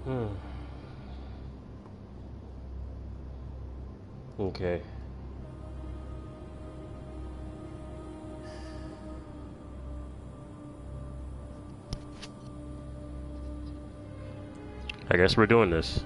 Hmm. Okay. I guess we're doing this.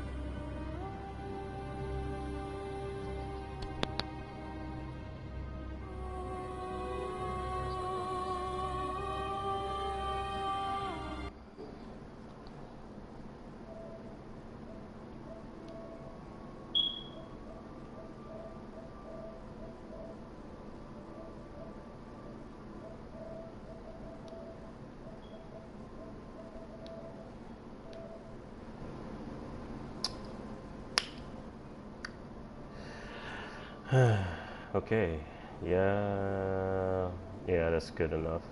Okay. Yeah. Yeah, that's good enough.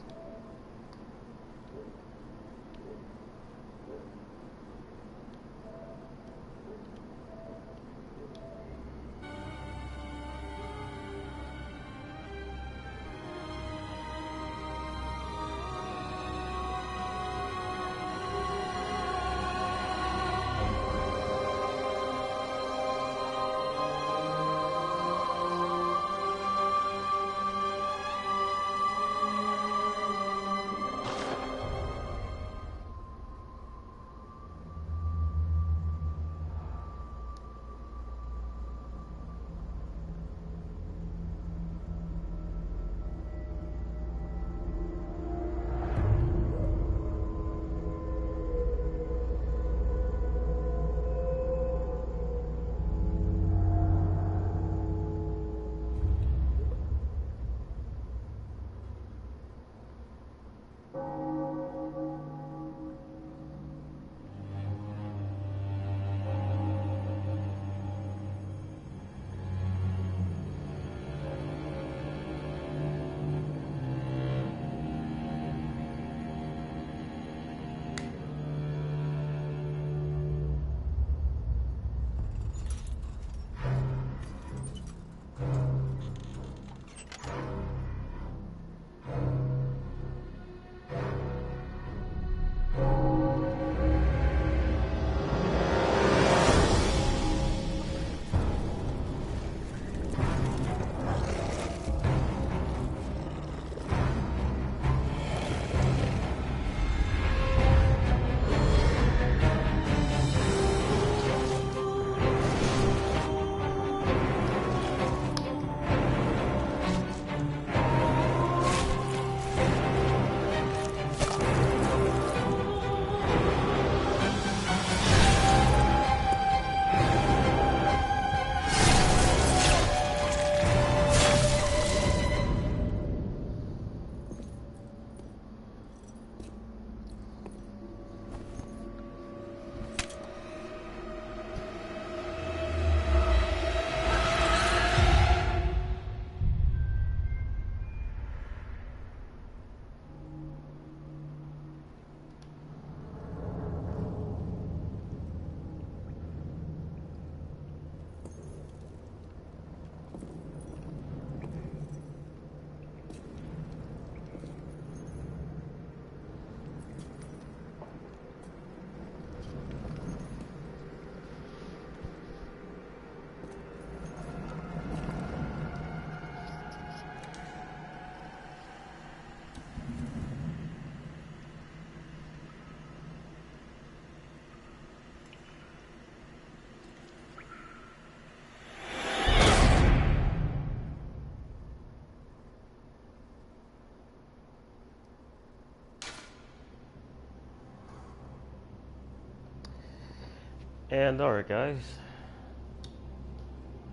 And alright, guys,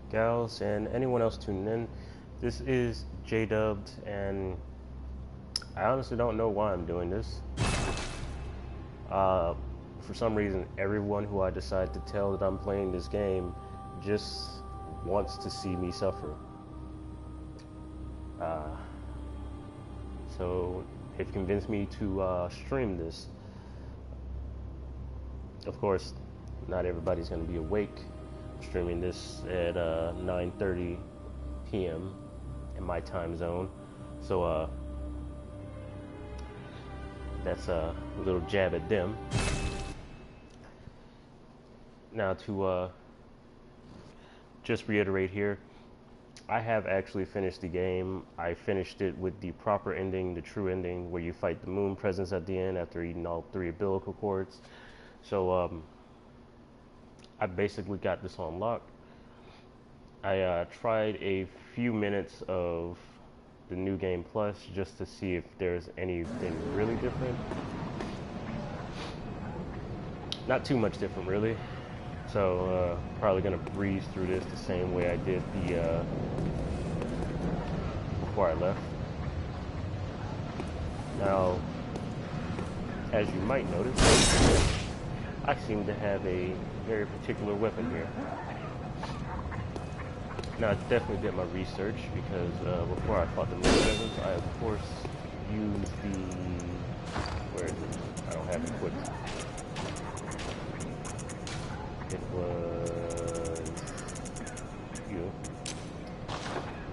gals, and anyone else tuning in, this is JDubbed, and I honestly don't know why I'm doing this. For some reason, everyone who I decide to tell that I'm playing this game just wants to see me suffer. So it convinced me to stream this. Of course, not everybody's going to be awake. I'm streaming this at 9:30 p.m. in my time zone. So that's a little jab at them. Now to just reiterate here, I have actually finished the game. I finished it with the proper ending, the true ending, where you fight the moon presence at the end after eating all 3 umbilical cords. So I basically got this on lock. I tried a few minutes of the new game plus just to see if there's anything really different. Not too much different, really. So probably gonna breeze through this the same way I did the before I left. Now, as you might notice, I seem to have a very particular weapon here. Now, I definitely did my research because before I fought the moon presence, I of course used the, where is it? I don't have it equipped. It was,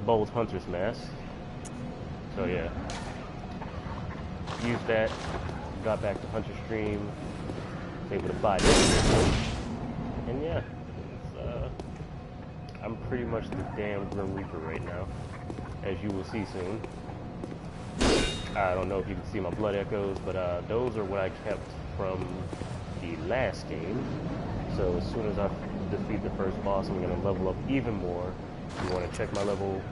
Bold Hunter's Mask. So yeah, used that, got back to Hunter Stream, was able to buy this, and yeah, I'm pretty much the damn Grim Reaper right now, as you will see soon. I don't know if you can see my blood echoes, but those are what I kept from the last game. So as soon as I defeat the first boss, I'm going to level up even more. You want to check my level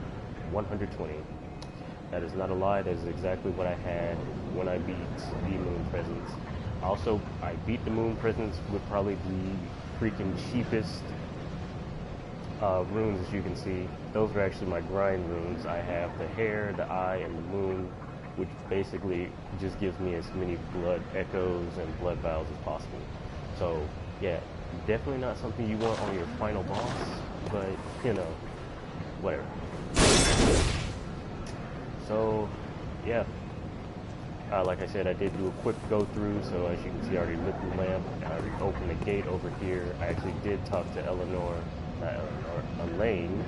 120. That is not a lie. That is exactly what I had when I beat the Moon Presence. Also, I beat the Moon Presence with probably the freaking cheapest runes, as you can see. Those are actually my grind runes. I have the hair, the eye, and the moon, which basically just gives me as many blood echoes and blood vials as possible. So, yeah, definitely not something you want on your final boss, but, you know, whatever. So, yeah. Like I said, I did do a quick go-through, so as you can see, I already lit the lamp, and I already opened the gate over here. I actually did talk to Elaine,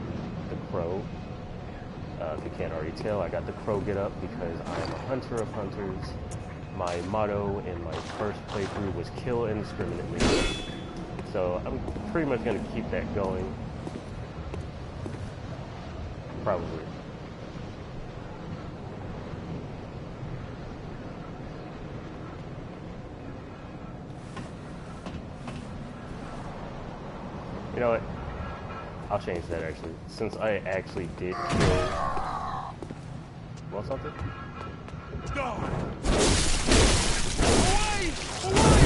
the crow. If you can't already tell, I got the crow get up because I am a hunter of hunters. My motto in my first playthrough was kill indiscriminately. So I'm pretty much going to keep that going. Probably. You know what? I'll change that actually. Since I actually did kill... Want something? No! Away! Away!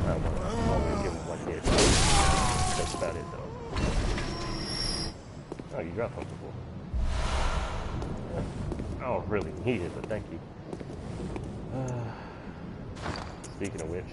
I'm gonna give him one hit. That's about it though. Oh, you dropped something before. I don't really need it, but thank you. Speaking of which...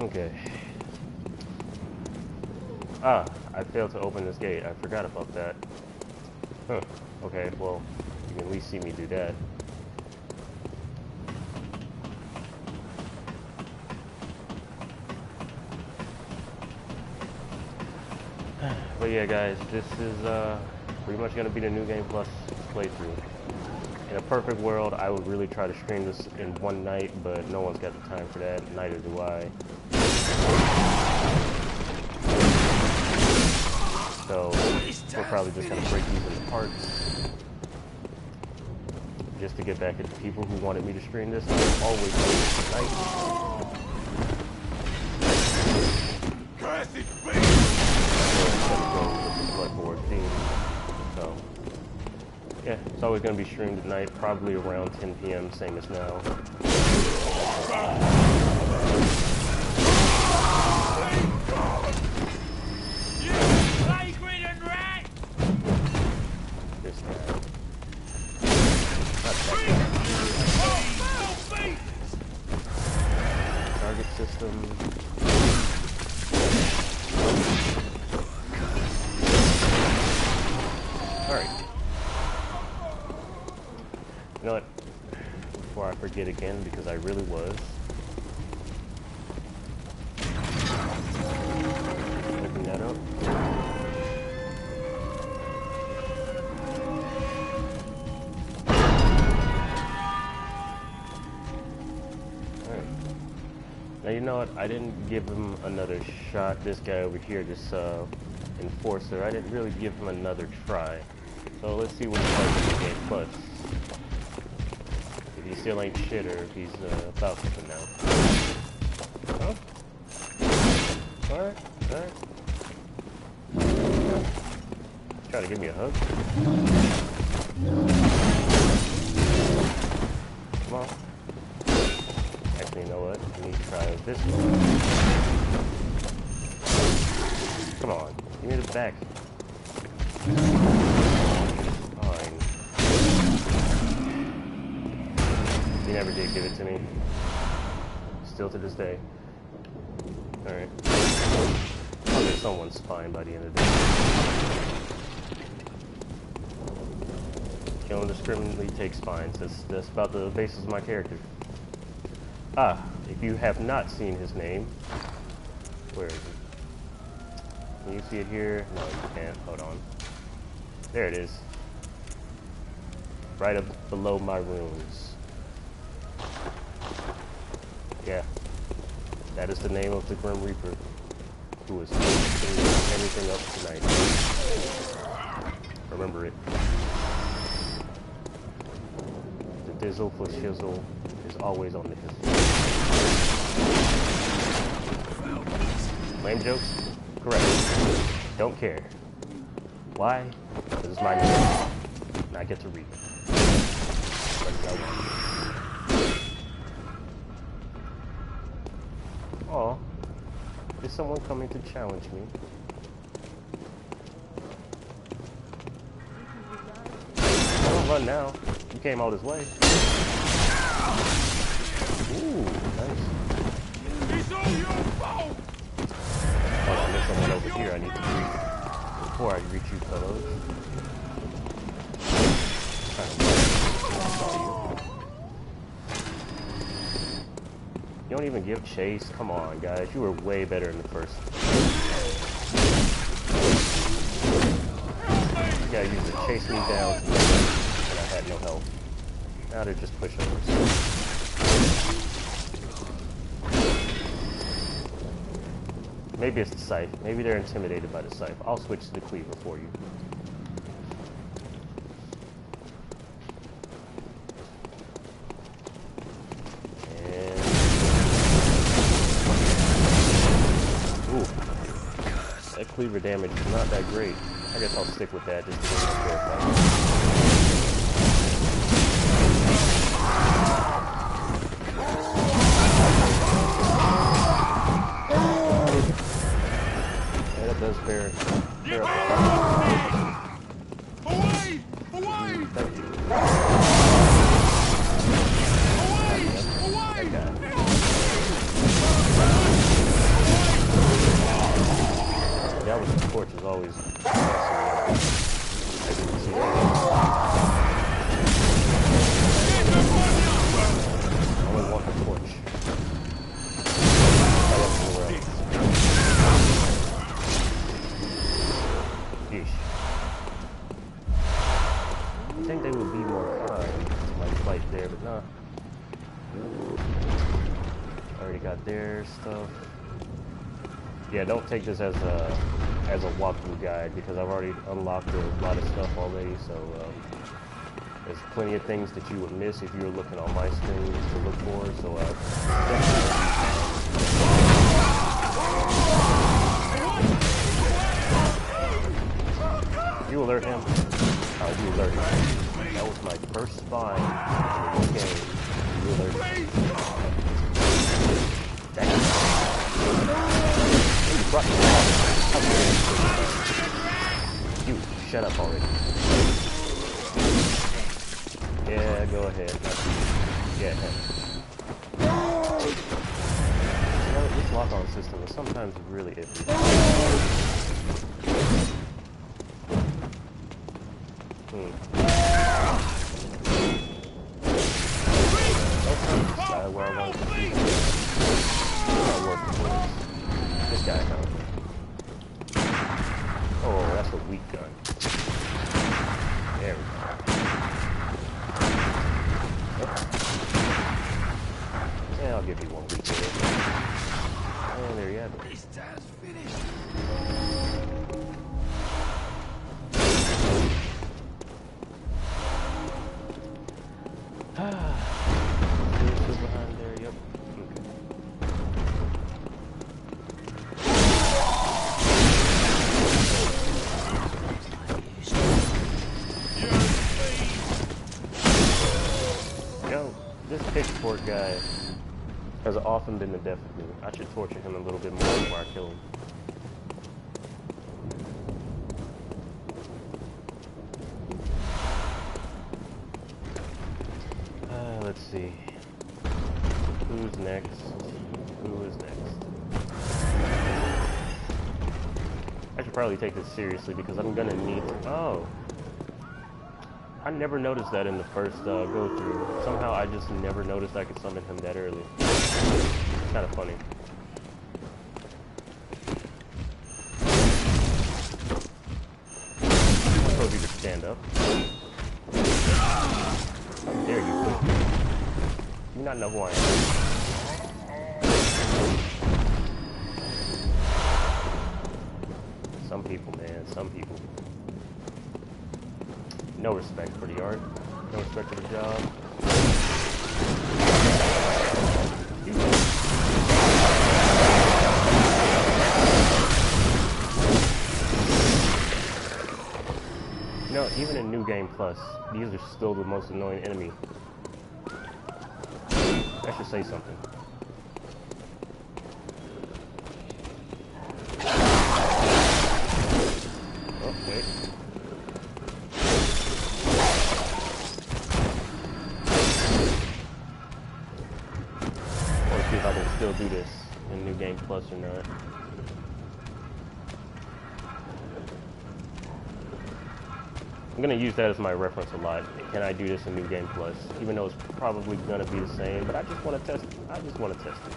Okay. I failed to open this gate. I forgot about that. Huh. Okay, well, you can at least see me do that. But yeah, guys, this is pretty much going to be the New Game Plus playthrough. In a perfect world, I would really try to stream this in one night, but no one's got the time for that. Neither do I. So we're probably just going to break these into parts just to get back at the people who wanted me to stream this. I always do it tonight. Bloodborne theme. So yeah, it's always going to be streamed at night, probably around 10 p.m., same as now. legit again because I really was. Open that up. Now you know what, I didn't give him another shot. This guy over here, this enforcer, I didn't really give him another try. So let's see what he's like in the game plus. If he still ain't shit or if he's about something now. Huh? Alright, alright. Try to give me a hug. Come on. Actually, you know what? I need to try this one. Come on. Give me the back. Fine. He never did give it to me. Still to this day. Alright. I'll get someone's spine by the end of the day. Don't indiscriminately take spines. That's about the basis of my character. Ah, if you have not seen his name, where is it? Can you see it here? No, you can't. Hold on. There it is. Right up below my runes. Yeah. That is the name of the Grim Reaper, who is finishing everything up tonight. Remember it. The dizzle for shizzle is always on the hizzle. Lame jokes? Correct. Don't care. Why? Because it's my name. And I get to read it. Aw. Is someone coming to challenge me? Don't run now. You came all this way. Ooh, nice. It's all your fault! Hold on, there's someone over here I need to reach before I reach you, fellows. You don't even give chase? Come on, guys. You were way better in the first. You gotta use it to chase me down, and I had no help. Now they're just pushovers. Maybe it's the scythe. Maybe they're intimidated by the scythe. I'll switch to the cleaver for you. And... ooh. That cleaver damage is not that great. I guess I'll stick with that just to get more terrified. Does bear Away! Away! Thank you. Away! That guy with the torch is always as you can see there. I only want the torch. Yeesh. I think they would be more kind to my fight there, but nah. Already got their stuff. Yeah, don't take this as a walkthrough guide because I've already unlocked a lot of stuff already. So there's plenty of things that you would miss if you were looking on my screens to look for. So you alert him. You alert him. That was my first spine in this game. You alert him. You, shut up already. Yeah, go ahead. Yeah. You know, this lock-on system is sometimes really iffy. Don't try decide where I want to shoot. Not working for this guy comes. Oh, that's a weak gun. There we go. Yeah, I'll give you one weak hit. And there you have it. This time's finished. Still behind there, yep. Okay. Yo, this pitchfork guy has often been the death of me. I should torture him a little bit more before I kill him. Let's see. Who's next? Who is next? I should probably take this seriously because I'm gonna need... Oh! I never noticed that in the first go-through. Somehow I just never noticed I could summon him that early. It's kind of funny. I told you to stand up. There you go. You not know who I am. Some people, man, some people. No respect for the art. No respect for the job. You know, even in New Game Plus, these are still the most annoying enemy. That should say something. Oh, wait. I want to see if I can still do this in New Game Plus or not. I'm going to use that as my reference a lot. Can I do this in New Game Plus? Even though it's probably going to be the same, but I just want to test it. I just want to test it.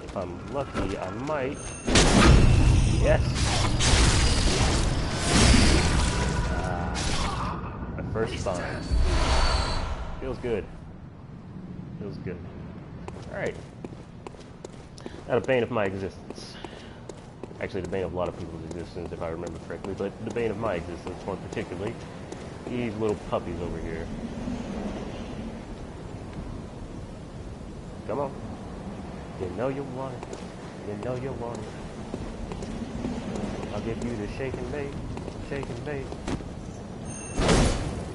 If I'm lucky, I might. Yes! My first spawn. Feels good. Feels good. Alright. Now the bane of my existence. Actually, the bane of a lot of people's existence, if I remember correctly, but the bane of my existence, one particularly, these little puppies over here. Come on. You know you want it. You know you want it. I'll give you the shake and bake. Shake and bake.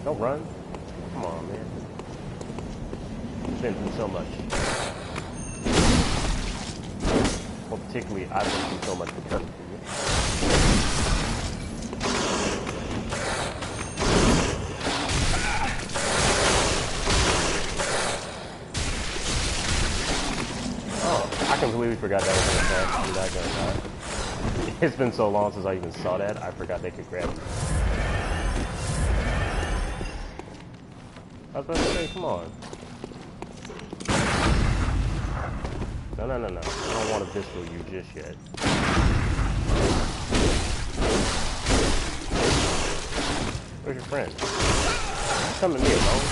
Don't run. Come on, man. You've been through so much. Well, particularly, I've been through so much because of you. Oh, I completely forgot that was an attack. I'm not gonna lie. It's been so long since I even saw that, I forgot they could grab me. I was about to say, come on. No. I don't want to pistol you just yet. Where's your friend? Come to me alone.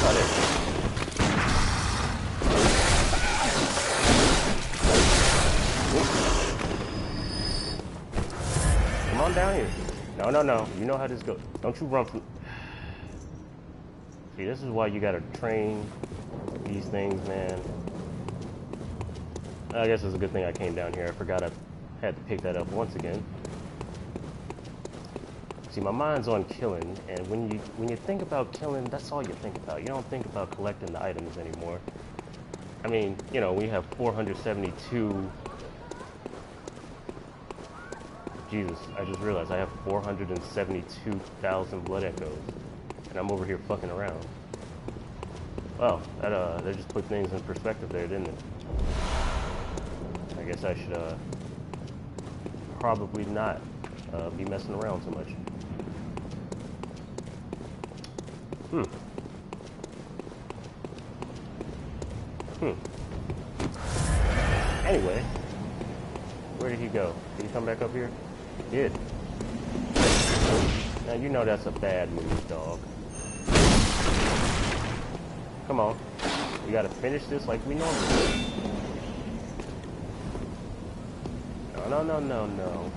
Oh, there. Come on down here. No. You know how this goes. Don't you run from... See, this is why you gotta train these things, man. I guess it's a good thing I came down here. I forgot I had to pick that up once again. See, my mind's on killing, and when you think about killing, that's all you think about. You don't think about collecting the items anymore. I mean, you know, we have 472... Jesus, I just realized I have 472,000 blood echoes, and I'm over here fucking around. Well, that just put things in perspective there, didn't it? I guess I should probably not be messing around so much. Anyway, where did he go? Did he come back up here? He did. Now you know that's a bad move, dog. Come on. We gotta finish this like we normally do. No, no, no, no, no.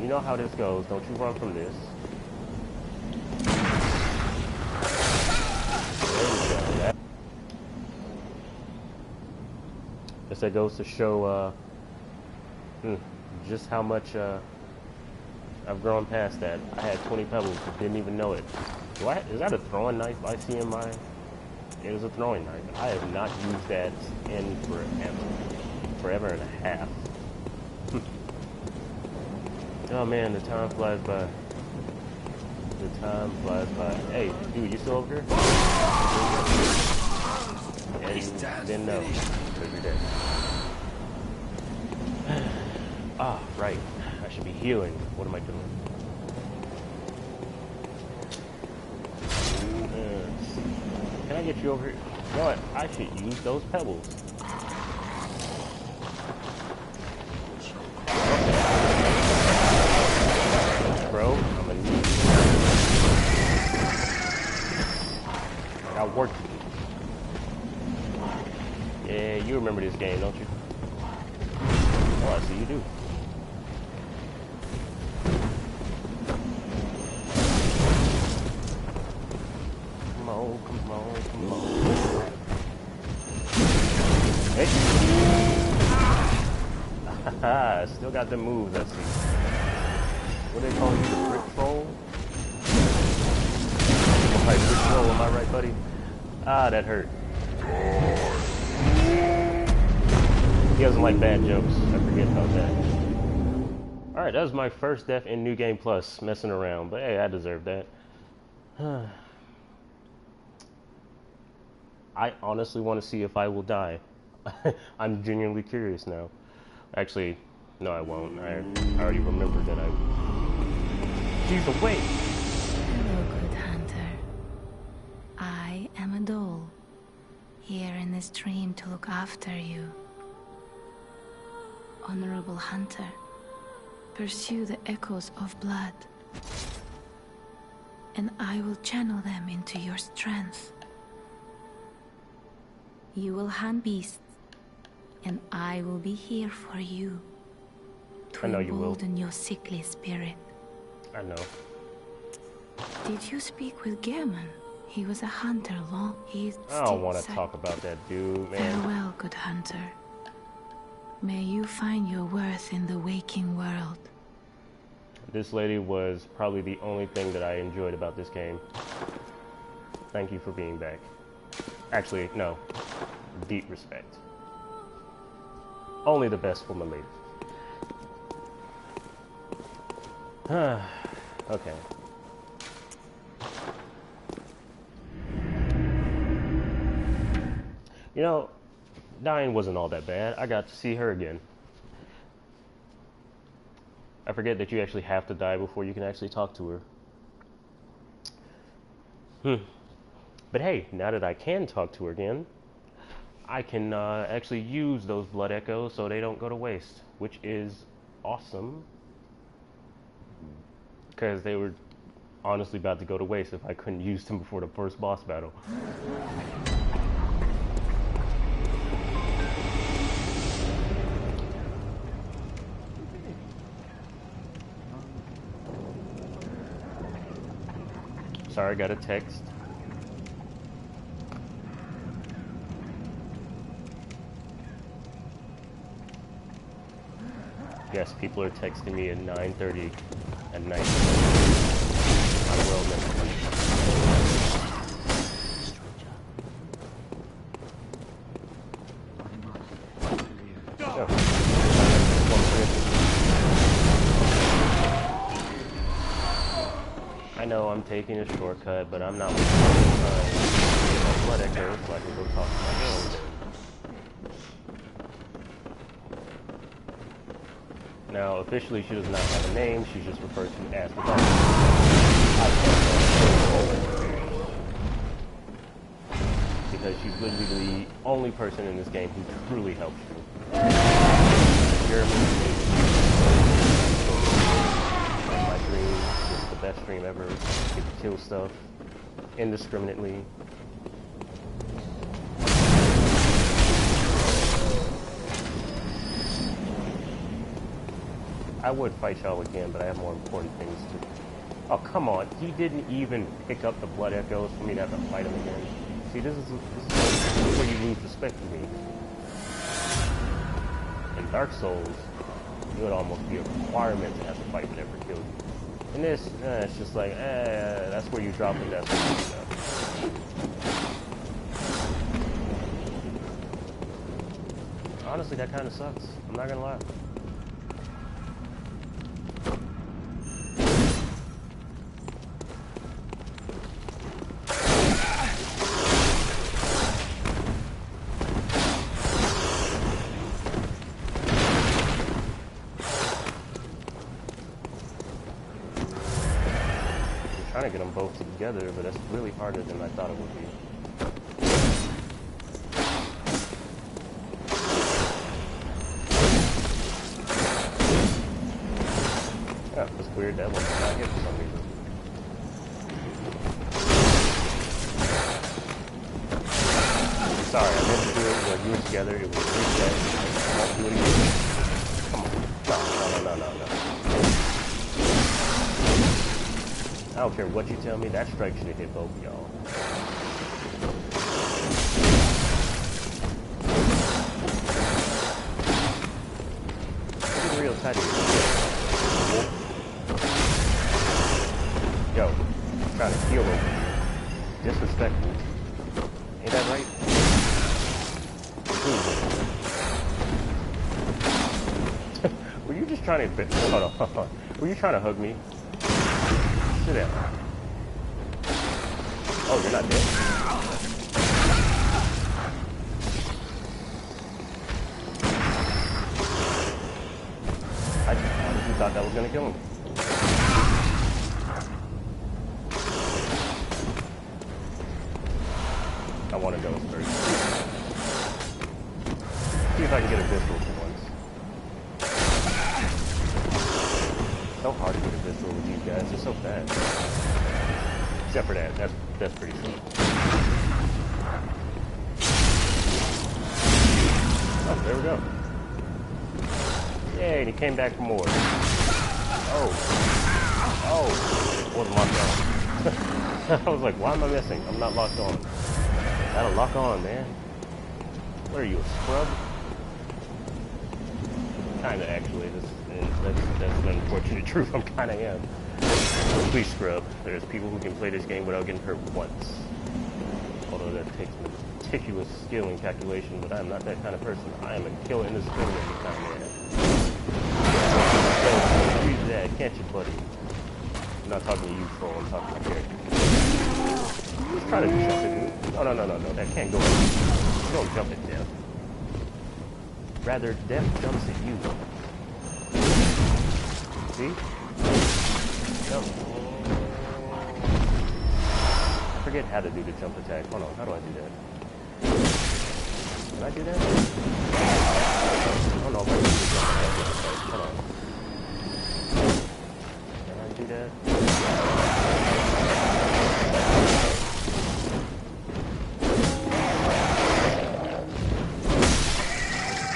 You know how this goes. Don't you run from this. Guess that goes to show just how much I've grown past that. I had 20 pebbles, didn't even know it. Is that a throwing knife I see in my... It was a throwing knife. I have not used that in forever and a half. Oh man, the time flies by. The time flies by. Hey, dude, you still over here? And then no, because you're dead. Ah, right. I should be healing. What am I doing? Can I get you over here? You know what? I should use those pebbles. Bro, I'm gonna need you. I got work to do. Yeah, you remember this game, don't you? Oh, I see you do. Come on, come on, come on. Hey! Haha, still got the moves, I see. What do they call you, the brick troll? Like brick troll, am I right, buddy? Ah, that hurt. He doesn't like bad jokes. I forget about that. Alright, that was my first death in New Game Plus, messing around. But hey, I deserve that. I honestly want to see if I will die. I'm genuinely curious now. Actually, no, I won't. I already remembered that I... She's awake! Hello, good hunter. I am a doll, here in this dream to look after you. Honorable hunter, pursue the echoes of blood, and I will channel them into your strength. You will hunt beasts, and I will be here for you to embolden your sickly spirit. I know. Did you speak with Gehrman? He was a hunter long. I don't want to talk about that dude, man. Farewell, good hunter. May you find your worth in the waking world. This lady was probably the only thing that I enjoyed about this game. Thank you for being back. Actually, no. Deep respect. Only the best for my lady. Okay. You know, dying wasn't all that bad. I got to see her again. I forget that you actually have to die before you can actually talk to her. But hey, now that I can talk to her again, I can actually use those blood echoes so they don't go to waste, which is awesome. Because they were honestly about to go to waste if I couldn't use them before the first boss battle. Sorry, I got a text. Yes, people are texting me at 9:30 at night. My world never I know I'm taking a shortcut, but I'm not wasting my time. Blood echoes, so I can go talk to my girl. Now, officially, she does not have a name. She's just referred to as the dog. Because because she's literally the only person in this game who truly helps you. Jeremy, my dream, it's the best dream ever. Get to kill stuff indiscriminately. I would fight y'all again, but I have more important things to do. Oh, come on. He didn't even pick up the blood echoes for me to have to fight him again. See, this is where you lose respect for me. In Dark Souls, it would almost be a requirement to have to fight whatever killed you. In this, it's just like, that's where you drop and that's where you go. Honestly, that kind of sucks. I'm not gonna lie. Trying to get them both together, but that's really harder than I thought it would be. Yeah, that's weird. That one's not hit for some reason. Sorry, I meant to do it while you were together. It was reset. I won't do it again. Come on. No. I don't care what you tell me, that strike should have hit both of y'all. Get real tight here. Yo, I'm trying to heal over here. Disrespectful. Ain't that right? Were you just trying to... Hold on. Were you trying to hug me? Sit down. Oh, you're not dead? I honestly thought that was gonna kill him. I want to go first. See if I can get a visceral for once. So hard to get a visceral with these guys. They're so fast. Except for that. That's pretty cool. Oh, there we go. Yay, and he came back for more. Oh. Wasn't locked on. I was like, why am I missing? I'm not locked on. Gotta lock on, man. What are you, a scrub? Kinda, actually. That's an unfortunate truth. I'm kinda am. Please scrub. There's people who can play this game without getting hurt once. Although that takes meticulous skill and calculation, but I'm not that kind of person. I am a killer indiscriminate kind of man. So, use that, can't you, buddy? I'm not talking to you, troll. I'm talking to character. Just try to jump it. No. That can't go. You don't jump at death. Rather, death jumps at you. See? Jump. I forget how to do the jump attack. Hold on, how do I do that? Can I do that? I don't know if I can do the jump attack. Hold on. Can I do that?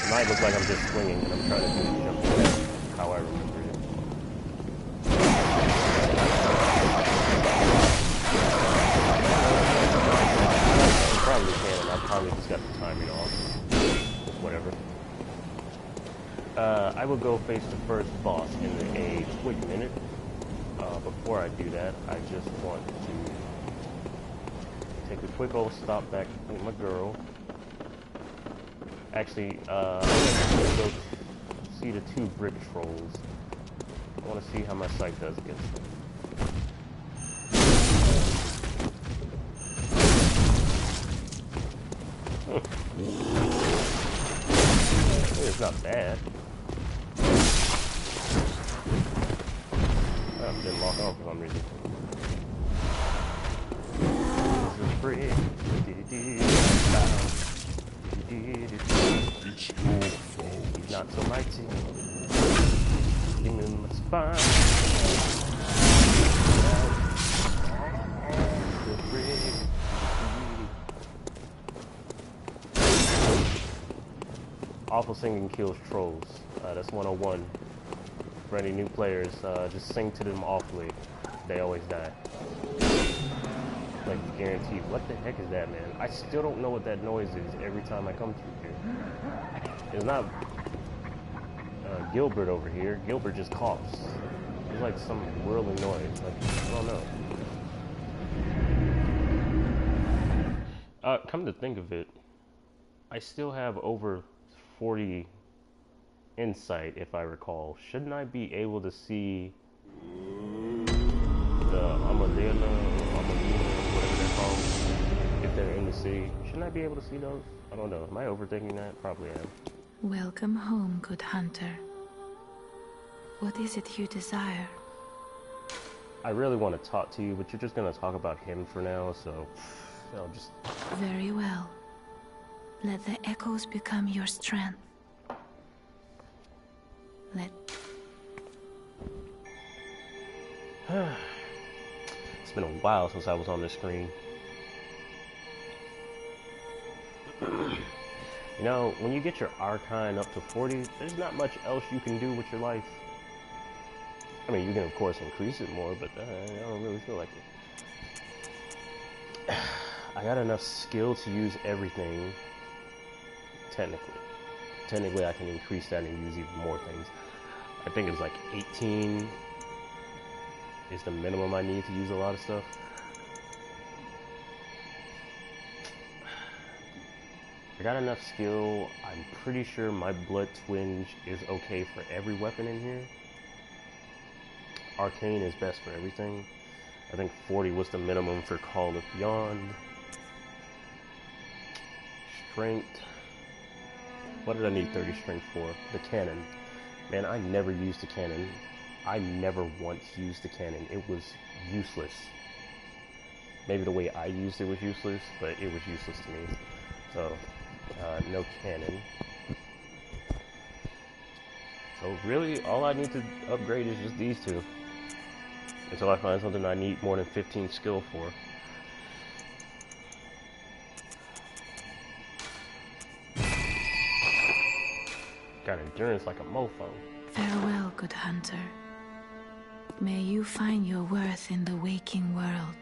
It might look like I'm just swinging and I'm trying to do the jump attack. How I remember it. Probably can, and I probably just got the timing off. Whatever. I will go face the first boss in a quick minute. Before I do that, I just want to take a quick old stop back with my girl. Actually, I'm going to go see the two brick trolls. I want to see how my sight does against them. It's not bad. Didn't lock on for some reason. brick. It's your fault. He's not so mighty. Give me my spine. The brick. Awful singing kills trolls. That's 101. For any new players, just sing to them awfully. They always die. Like, guaranteed. What the heck is that, man? I still don't know what that noise is every time I come through here. It's not Gilbert over here. Gilbert just coughs. It's like some whirling noise. Like, I don't know. Come to think of it, I still have over 40 insight, if I recall. Shouldn't I be able to see the Amadena, whatever they're called, if they're in the city? Shouldn't I be able to see those? I don't know. Am I overthinking that? Probably am. Welcome home, good hunter. What is it you desire? I really want to talk to you, but you're just going to talk about him for now, so I'll just... Very well. Let the echoes become your strength. It's been a while since I was on this screen. You know, when you get your arcane up to 40, there's not much else you can do with your life. I mean, you can of course increase it more, but I don't really feel like it. I got enough skill to use everything, technically. Technically, I can increase that and use even more things. I think it's like 18 is the minimum I need to use a lot of stuff. I got enough skill. I'm pretty sure my blood twinge is okay for every weapon in here. Arcane is best for everything. I think 40 was the minimum for Call of Beyond. Strength. What did I need 30 strength for? The cannon. Man, I never used the cannon. I never once used the cannon. It was useless. Maybe the way I used it was useless, but it was useless to me. So, no cannon. So really, all I need to upgrade is just these two. Until I find something I need more than 15 skill for. Got endurance like a mofo. Farewell, good hunter. May you find your worth in the waking world.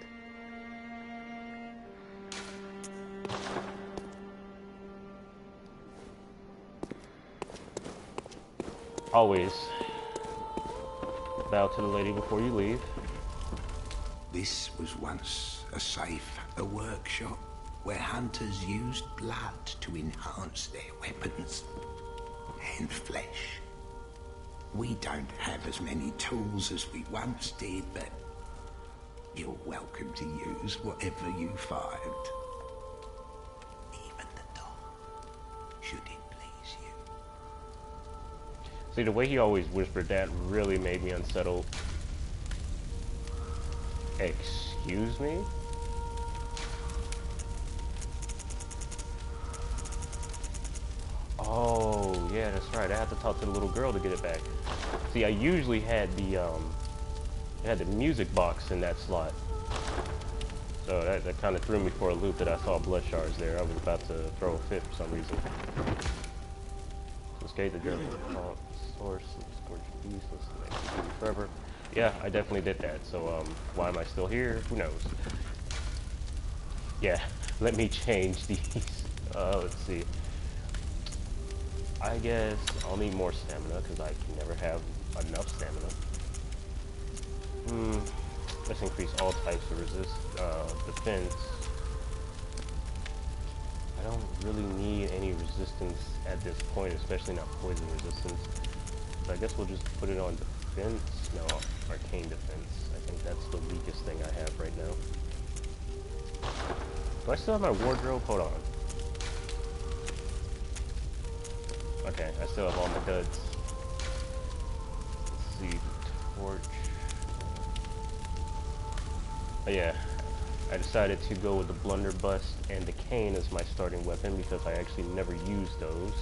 Always bow to the lady before you leave. This was once a safe, a workshop, where hunters used blood to enhance their weapons and flesh. We don't have as many tools as we once did, but you're welcome to use whatever you find. Even the dog, should it please you. See, the way he always whispered that really made me unsettled. Excuse me? Oh, yeah, that's right. I had to talk to the little girl to get it back. See, I usually had the music box in that slot. So that kind of threw me for a loop that I saw blood shards there. I was about to throw a fit for some reason. Escape the German source, scorch beast, listen to forever. Yeah, I definitely did that. So why am I still here? Who knows? Yeah, let me change these. Let's see. I guess I'll need more stamina because I can never have enough stamina. Let's increase all types of defense. I don't really need any resistance at this point, especially not poison resistance. So I guess we'll just put it on defense. No, arcane defense. I think that's the weakest thing I have right now. Do I still have my wardrobe? Hold on. Okay, I still have all my duds. Let's see, torch. Oh yeah, I decided to go with the blunderbuss and the cane as my starting weapon because I actually never used those.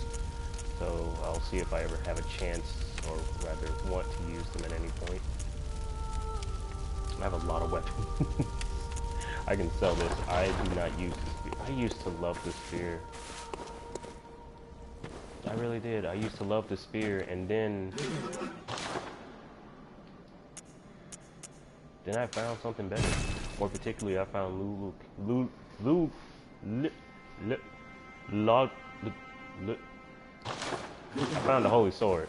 So I'll see if I ever have a chance, or rather want to use them at any point. I have a lot of weapons. I can sell this. I do not use the spear. I used to love the spear. I really did. I used to love the spear, and then I found something better. More particularly, I found I found the holy sword.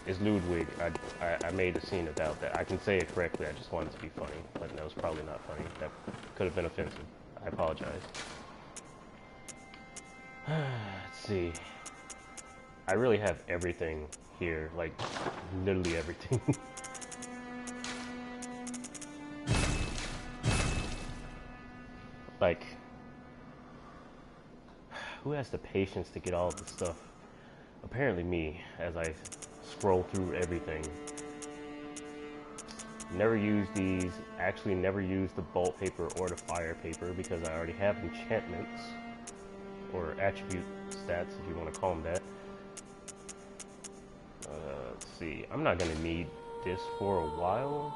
It's Ludwig. I made a scene about that. I can say it correctly. I just wanted to be funny, but that was probably not funny. That could have been offensive. I apologize. Let's see. I really have everything here, like literally everything. Like, who has the patience to get all of this stuff? Apparently me, as I scroll through everything. Never use these. Actually never use the bolt paper or the fire paper because I already have enchantments. Or attribute stats, if you want to call them that. Let's see. I'm not going to need this for a while,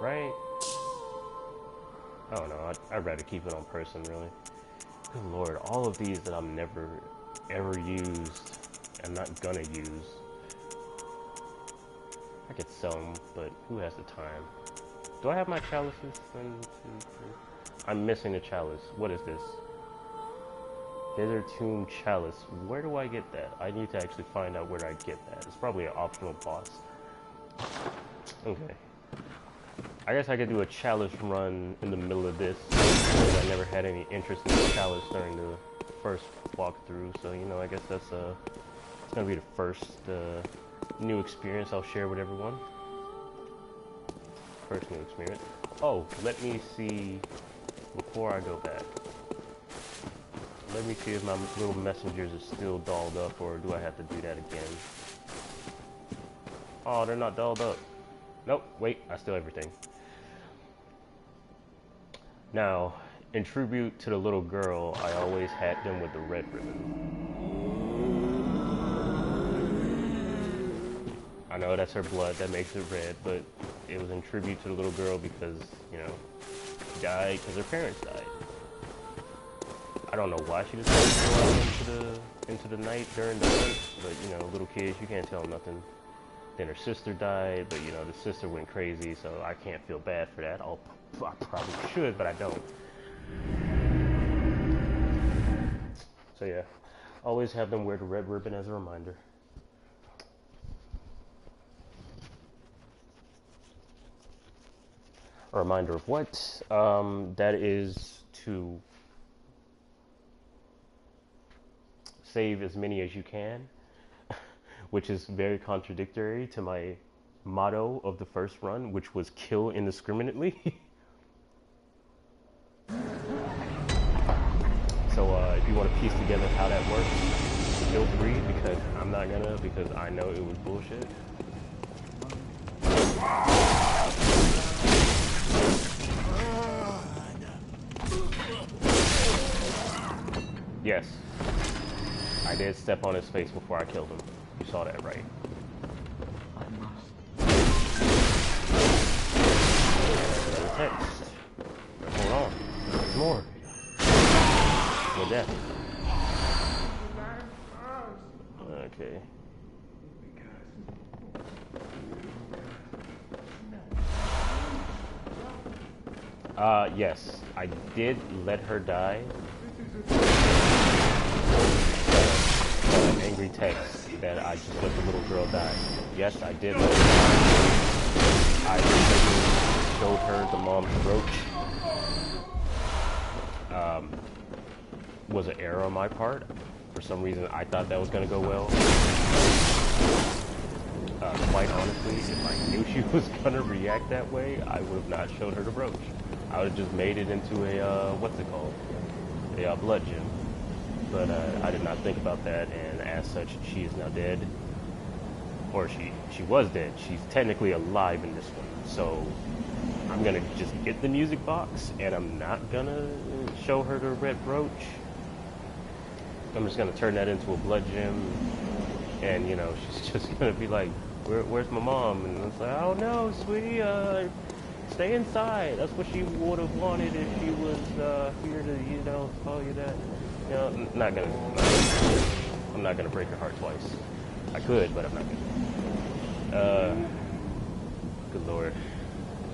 right? I don't know. I'd rather keep it on person, really. Good lord. All of these that I've never, ever used, I'm not going to use. I could sell them, but who has the time? Do I have my chalices? 1, 2, 3. I'm missing a chalice. What is this? Desert Tomb Chalice. Where do I get that? I need to actually find out where I get that. It's probably an optional boss. Okay. I guess I could do a chalice run in the middle of this, because I never had any interest in the chalice during the first walkthrough. So, you know, I guess that's it's gonna be the first new experience I'll share with everyone. First new experience. Oh, let me see before I go back. Let me see if my little messengers are still dolled up, or do I have to do that again? Oh, they're not dolled up. Nope, wait, I still have everything. Now, in tribute to the little girl, I always had them with the red ribbon. I know that's her blood, that makes it red, but it was in tribute to the little girl because, you know, she died because her parents died. I don't know why she decided to go out into the night during the hunt, but you know, little kids, you can't tell them nothing. Then her sister died, but you know, the sister went crazy, so I can't feel bad for that. I probably should, but I don't. So yeah, always have them wear the red ribbon as a reminder. A reminder of what? That is to save as many as you can, which is very contradictory to my motto of the first run, which was kill indiscriminately. So if you want to piece together how that works, feel free, because I'm not gonna, because I know it was bullshit. Yes, I did step on his face before I killed him. You saw that, right? Another text. Hold on. There's more. More death. Okay. Yes, I did let her die. An angry text that I just let the little girl die. Yes, I did let her die. I showed her the mom's brooch. Was an error on my part. For some reason, I thought that was going to go well. Quite honestly, if I knew she was going to react that way, I would have not showed her the brooch. I would have just made it into a, what's it called? A blood gem. But I did not think about that, and as such, she is now dead. Or she was dead. She's technically alive in this one. So I'm gonna just get the music box, and I'm not gonna show her the red brooch. I'm just gonna turn that into a blood gem, and you know, she's just gonna be like, where's my mom? And it's like, oh no, sweetie, stay inside. That's what she would have wanted if she was here to, you know, tell you that. You know, I'm not gonna break her heart twice. I could, but I'm not gonna. Good lord.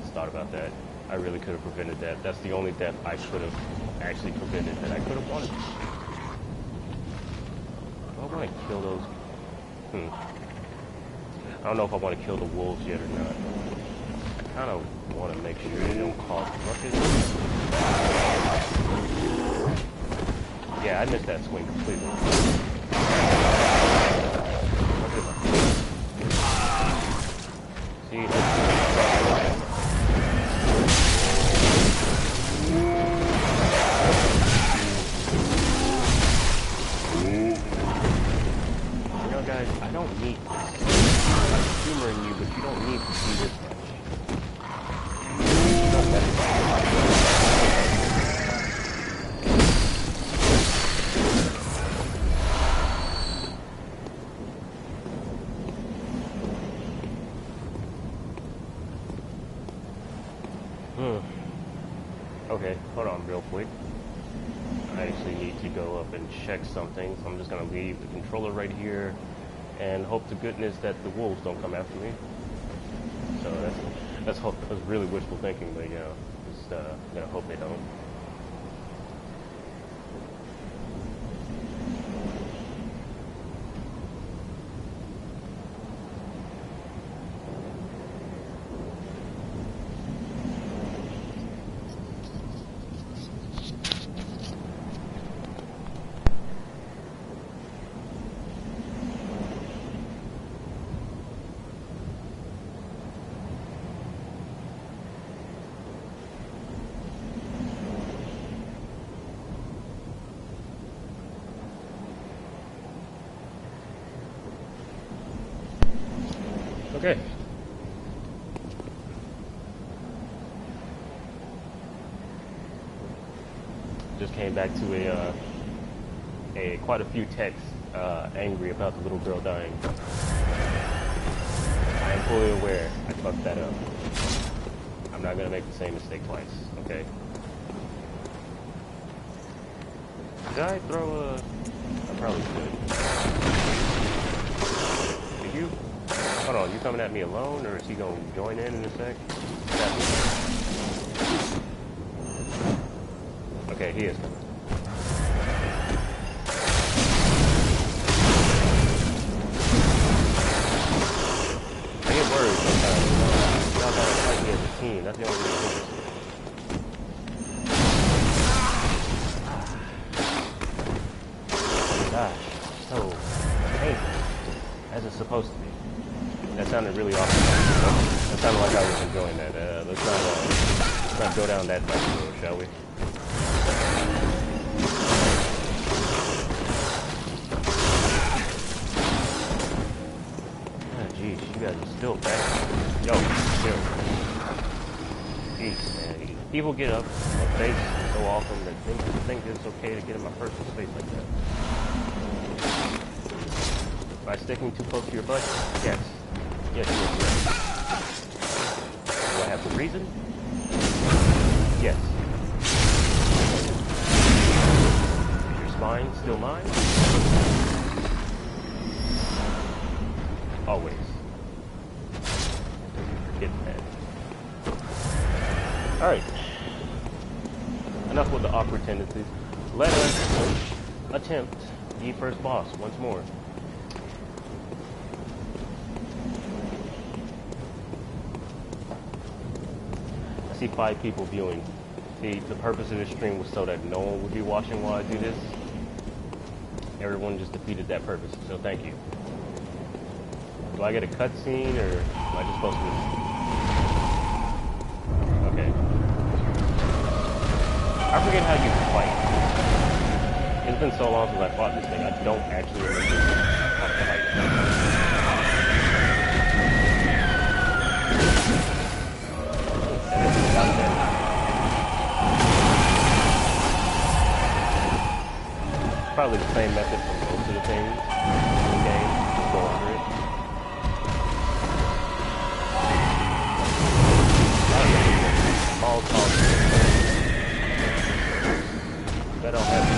Just thought about that. I really could have prevented that. That's the only death I could have actually prevented that I could have wanted. Do I want to kill those? I don't know if I want to kill the wolves yet or not. I kind of want to make sure they don't cause ruckus. Yeah, I missed that swing completely. See, you know, guys, I don't need this. I'm humoring you, but you don't need to see this much. Okay, hold on real quick. I actually need to go up and check something, so I'm just going to leave the controller right here and hope to goodness that the wolves don't come after me. So that's really wishful thinking, but you know, just gonna hope they don't. Okay. Just came back to quite a few texts angry about the little girl dying. I am fully aware I fucked that up. I'm not gonna make the same mistake twice, okay? Did I throw a... I probably should. Did you? Hold on, you coming at me alone, or is he gonna join in a sec? Okay, he is coming. I get worried sometimes. Y'all gotta fight me as a team. That's the only reason. Gosh, so painful, as it's supposed to be. That sounded really awesome. That sounded like I was enjoying that. Let's not go down that road, shall we? Ah, jeez, you guys are still back. Yo, chill. Jeez, man. People get up my face so often that they think it's okay to get in my personal space like that. By sticking too close to your butt? Yes. Yes, you are correct. Do I have the reason? Yes. Is your spine still mine? Always. Don't you forget that. Alright. Enough with the awkward tendencies. Let us attempt the first boss once more. I see 5 people viewing. See, the purpose of this stream was so that no one would be watching while I do this. Everyone just defeated that purpose, so thank you. Do I get a cutscene, or am I just supposed to... Okay. I forget how you fight. It's been so long since I fought this thing, I don't actually remember how to fight. probably the same method for most of the things in the game. Just go over it. All talk. That don't have it.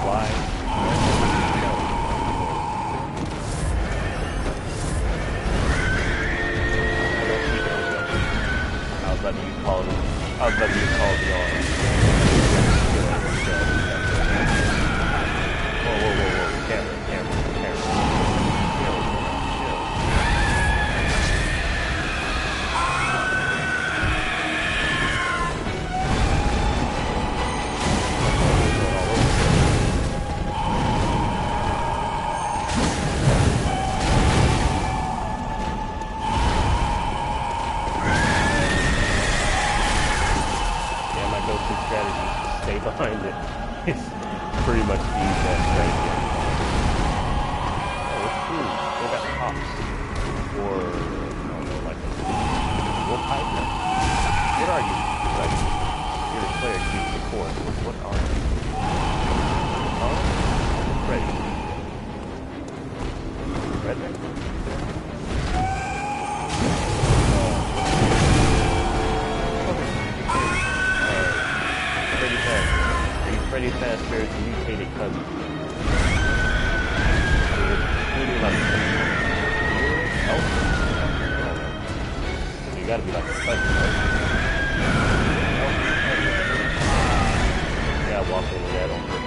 Why? I was about to use calls. I was about to use calls on. Whoa. Camera. Chill. Stay behind it. It's pretty much the best right here. Oh, it's cool. They got hops. Or, I don't know, like a wolf pipe. What are you? Like, you're a player to support. What are you? Oh, ready. Redneck. Freddy Fazbear's mutated cousin. You gotta be like a cousin, right? Yeah, I walked into that on purpose.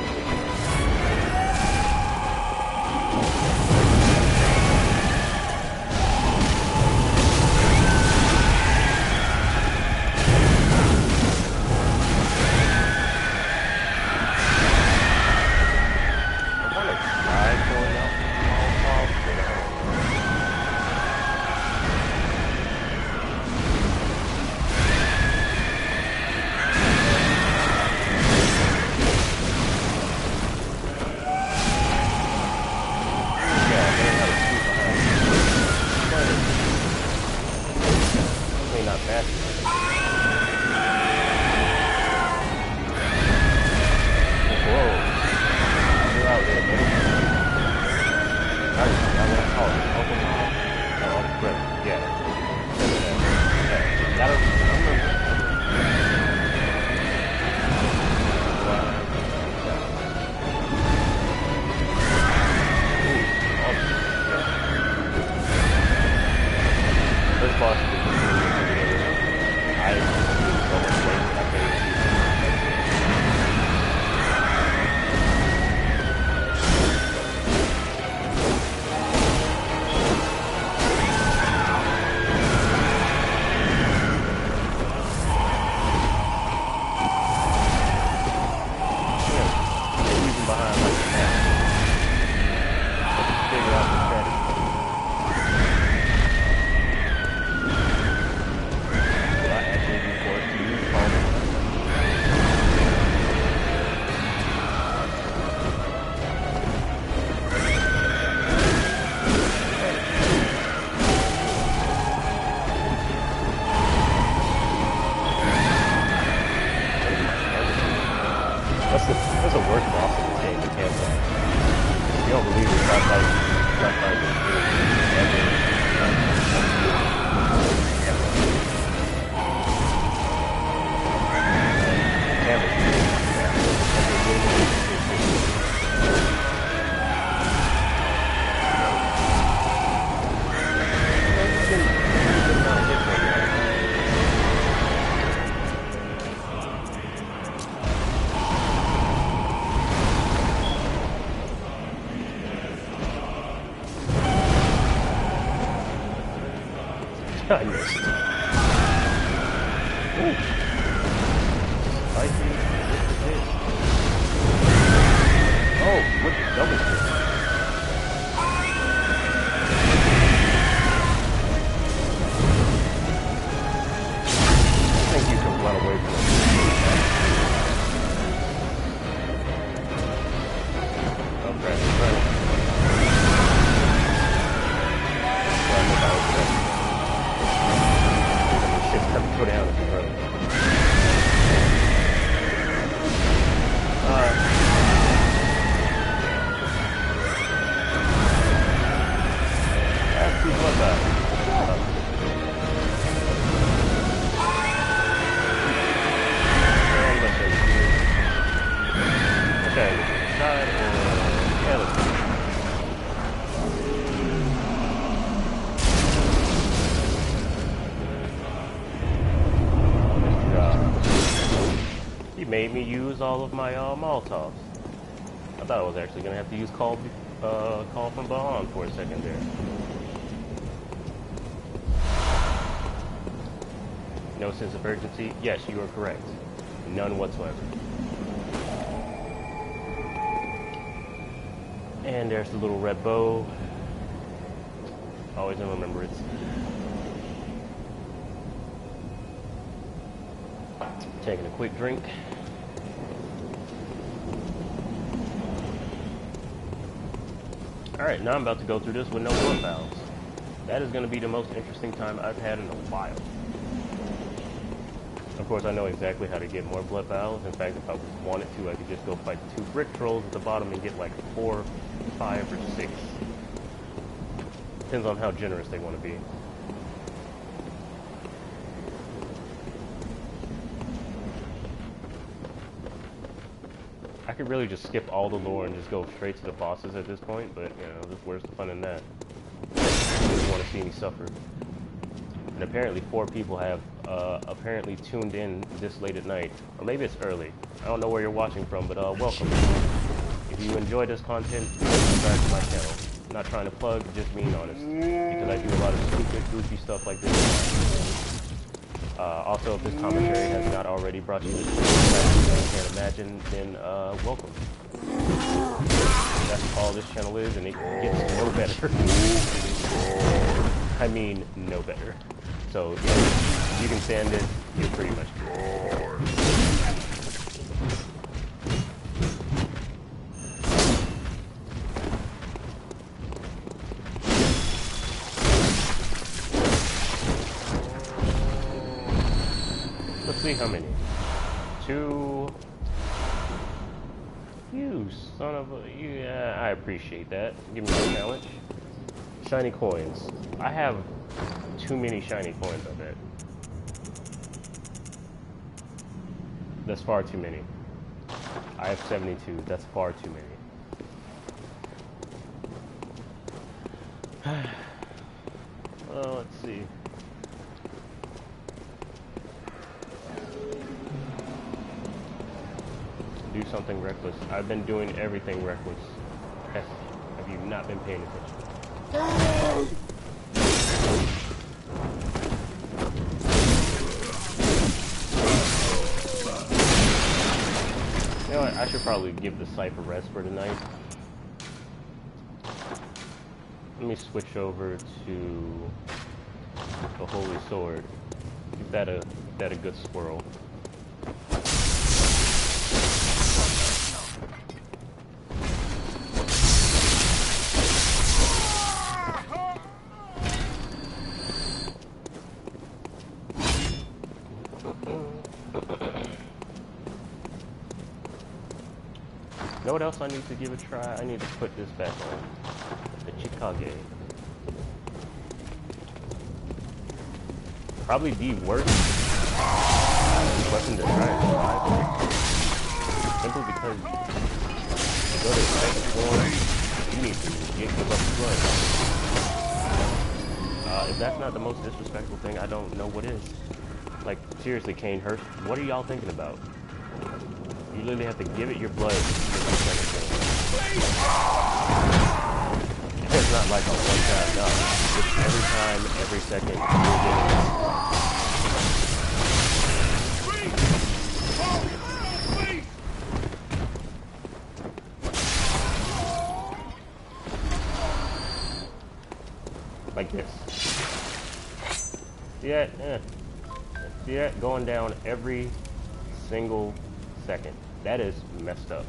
I missed. Ooh. Spicy. Oh, what double kick? I think you can run away from it. Go down if you run. He made me use all of my Molotovs. I thought I was actually gonna have to use call from Bahan for a second there. No sense of urgency? Yes, you are correct. None whatsoever. And there's the little red bow. Always in remembrance. Taking a quick drink. Alright, now I'm about to go through this with no blood valves. That is going to be the most interesting time I've had in a while. Of course, I know exactly how to get more blood valves. In fact, if I wanted to, I could just go fight the 2 brick trolls at the bottom and get like 4, 5, or 6. Depends on how generous they want to be. I could really just skip all the lore and just go straight to the bosses at this point, but, you know, where's the fun in that? I just want to see me suffer. And apparently 4 people have apparently tuned in this late at night. Or maybe it's early. I don't know where you're watching from, but welcome. If you enjoy this content, please subscribe to my channel. I'm not trying to plug, just being honest. Because I do a lot of stupid, goofy stuff like this. Also, if this commentary has not already brought you to the you can't imagine, then welcome. That's all this channel is, and it gets no better. I mean, no better. So, yeah, you can stand it, you're pretty much good. Let's see how many. 2. You son of a... Yeah, I appreciate that. Give me a challenge. Shiny coins. I have too many shiny coins, I bet. That's far too many. I have 72. That's far too many. Well, let's see. Do something reckless. I've been doing everything reckless. Have you not been paying attention? You know what? I should probably give the Cypher rest for tonight. Let me switch over to the Holy Sword. Give that a good swirl. Know what else I need to give a try? I need to put this back on. The Chikage. Probably the worst weapon to try and survive. Simply because to go to the second floor, you need to get give up blood. If that's not the most disrespectful thing, I don't know what is. Like, seriously, Kane Hurst, what are y'all thinking about? You literally have to give it your blood. It's not like a one-time, no. It's every time, every second, like this. See that? Yeah. See that? Going down every single second. That is messed up.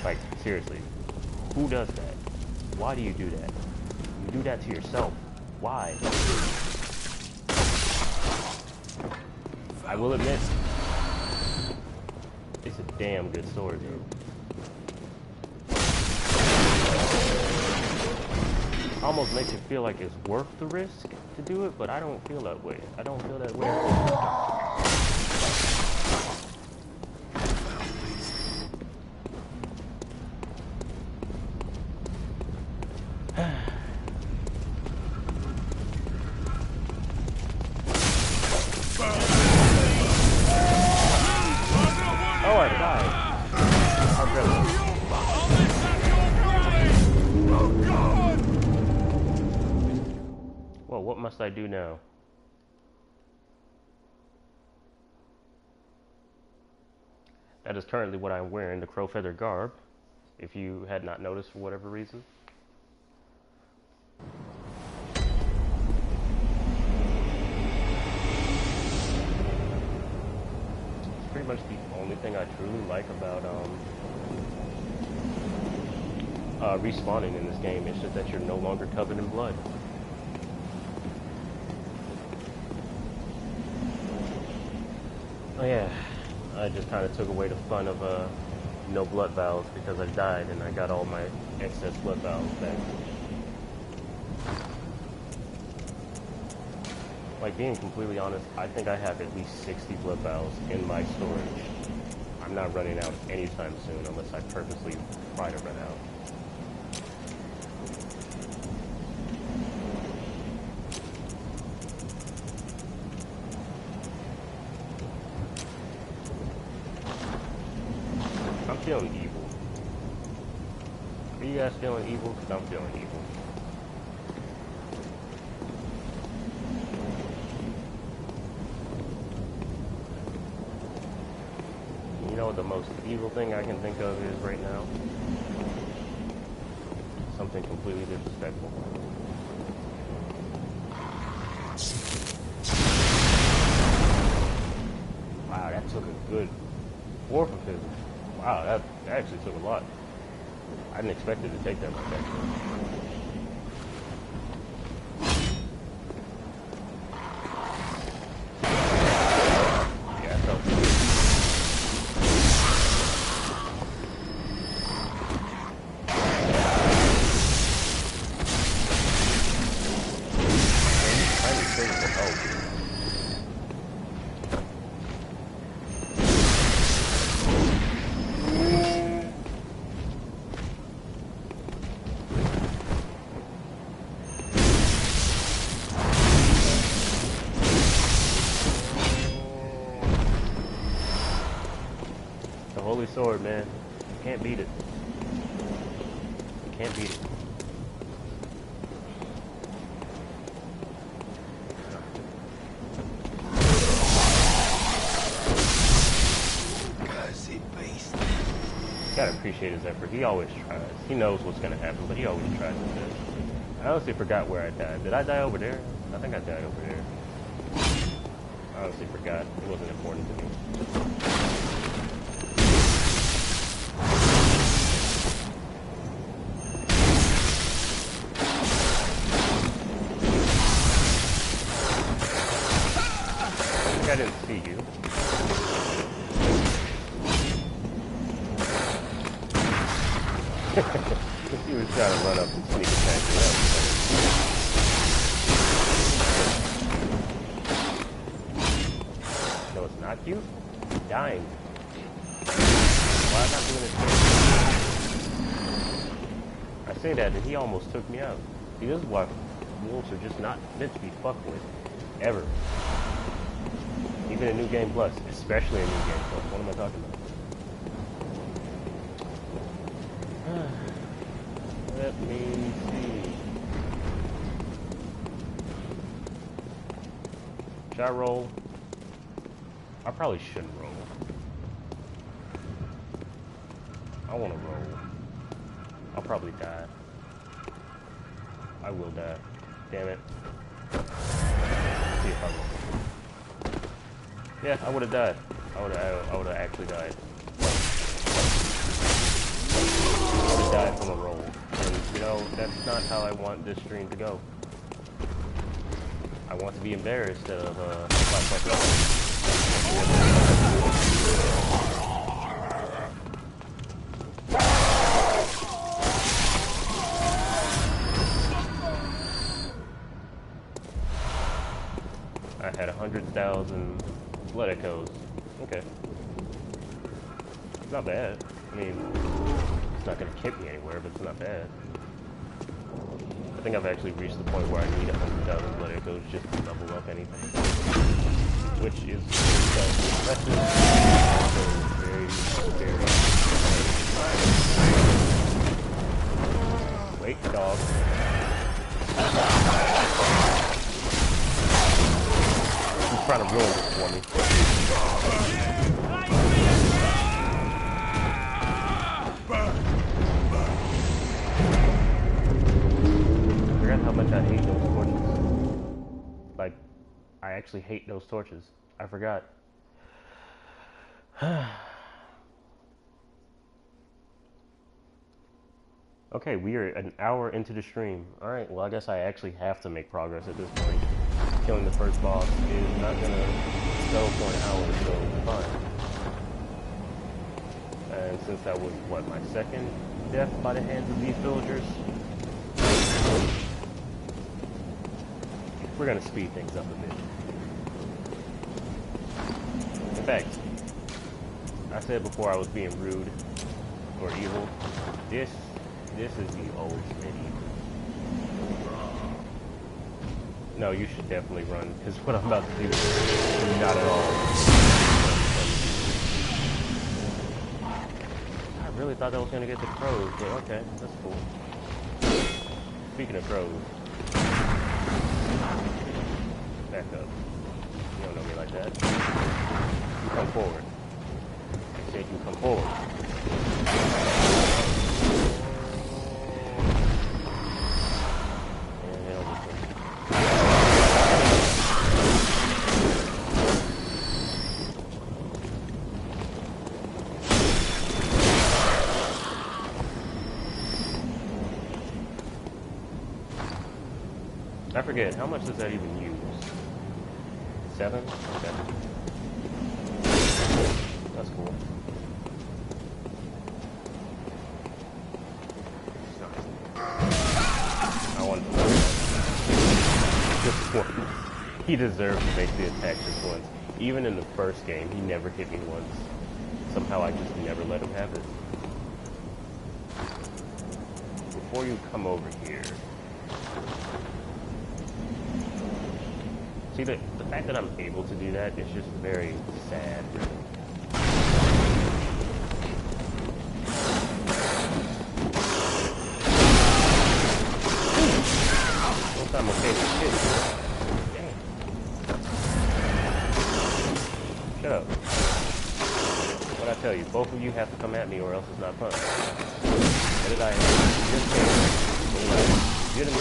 Like, seriously. Who does that? Why do you do that? You do that to yourself. Why? I will admit, it's a damn good sword, though. Almost makes it feel like it's worth the risk to do it, but I don't feel that way. I don't feel that way. I died. I'm really... Oh God! Well, what must I do now? That is currently what I'm wearing, the crow feather garb, if you had not noticed for whatever reason. It's pretty much the only thing I truly like about respawning in this game. It's just that you're no longer covered in blood. Oh yeah, I just kind of took away the fun of no blood vials because I died and I got all my excess blood vials back. Like, being completely honest, I think I have at least 60 blood vials in my storage. I'm not running out anytime soon unless I purposely try to run out. I'm feeling evil. Are you guys feeling evil? Because I'm feeling evil. You know what the most evil thing I can think of is right now? Something completely disrespectful. Wow, that took a good orphan. Wow, that actually took a lot. I didn't expect it to take that much, actually. Yeah, I felt it. Tiny things that help. Holy sword, man. You can't beat it. You can't beat it. Cursed beast. Gotta appreciate his effort. He always tries. He knows what's gonna happen, but he always tries his best. I honestly forgot where I died. Did I die over there? I think I died over there. I honestly forgot. It wasn't important to me. I didn't see you. He was trying to run up and sneak attack you. No, it's not you. You're dying. Why am I not doing it? I say that, and he almost took me out. See, this is why wolves are just not meant to be fucked with. Ever. Even a New Game Plus, especially a New Game Plus. What am I talking about? Let me see. Should I roll? I probably shouldn't roll. I want to roll. I'll probably die. I will die. Damn it. Let's see if I roll. Yeah, I would have died. I would have actually died. I would have died from a roll. And, you know, that's not how I want this stream to go. I want to be embarrassed of, I had 100,000 blood echoes. Okay. It's not bad. I mean, it's not going to kick me anywhere, but it's not bad. I think I've actually reached the point where I need 100,000 blood echoes just to level up anything. Which is impressive, also very trying to ruin this for me. I forgot how much I hate those torches. Like, I actually hate those torches. I forgot. Okay, we are an hour into the stream. Alright, well I guess I actually have to make progress at this point. Killing the first boss is not gonna settle for an hour, so fine. And since that was, what, my second death by the hands of these villagers, we're gonna speed things up a bit. In fact, I said before I was being rude or evil. This is the old medieval. No, you should definitely run, because what I'm about to do is not at all. I really thought that was going to get the crows, but okay, that's cool. Speaking of crows, back up. You don't know me like that. You come forward. I said you come forward. I forget, how much does that even use? 7? Okay. That's cool. I want to this one. He deserved to make the attack just once. Even in the first game, he never hit me once. Somehow I just never let him have it. Before you come over here, see, the fact that I'm able to do that is just very sad, really. Once I'm okay with shit. Damn. Shut up. What'd I tell you? Both of you have to come at me or else it's not fun. What did I just say? What did I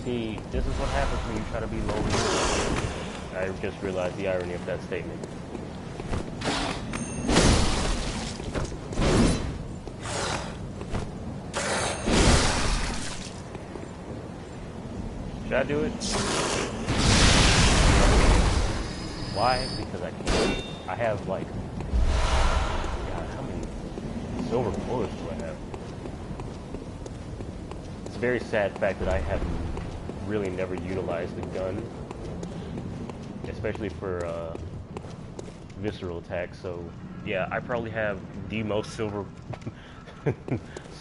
See, this is what happens when you try to be low. I just realized the irony of that statement. Should I do it? Why? Because I can't. I have like, God, how many silver bullets do I have? It's a very sad fact that I have really never utilized the gun, especially for visceral attacks. So yeah, I probably have the most silver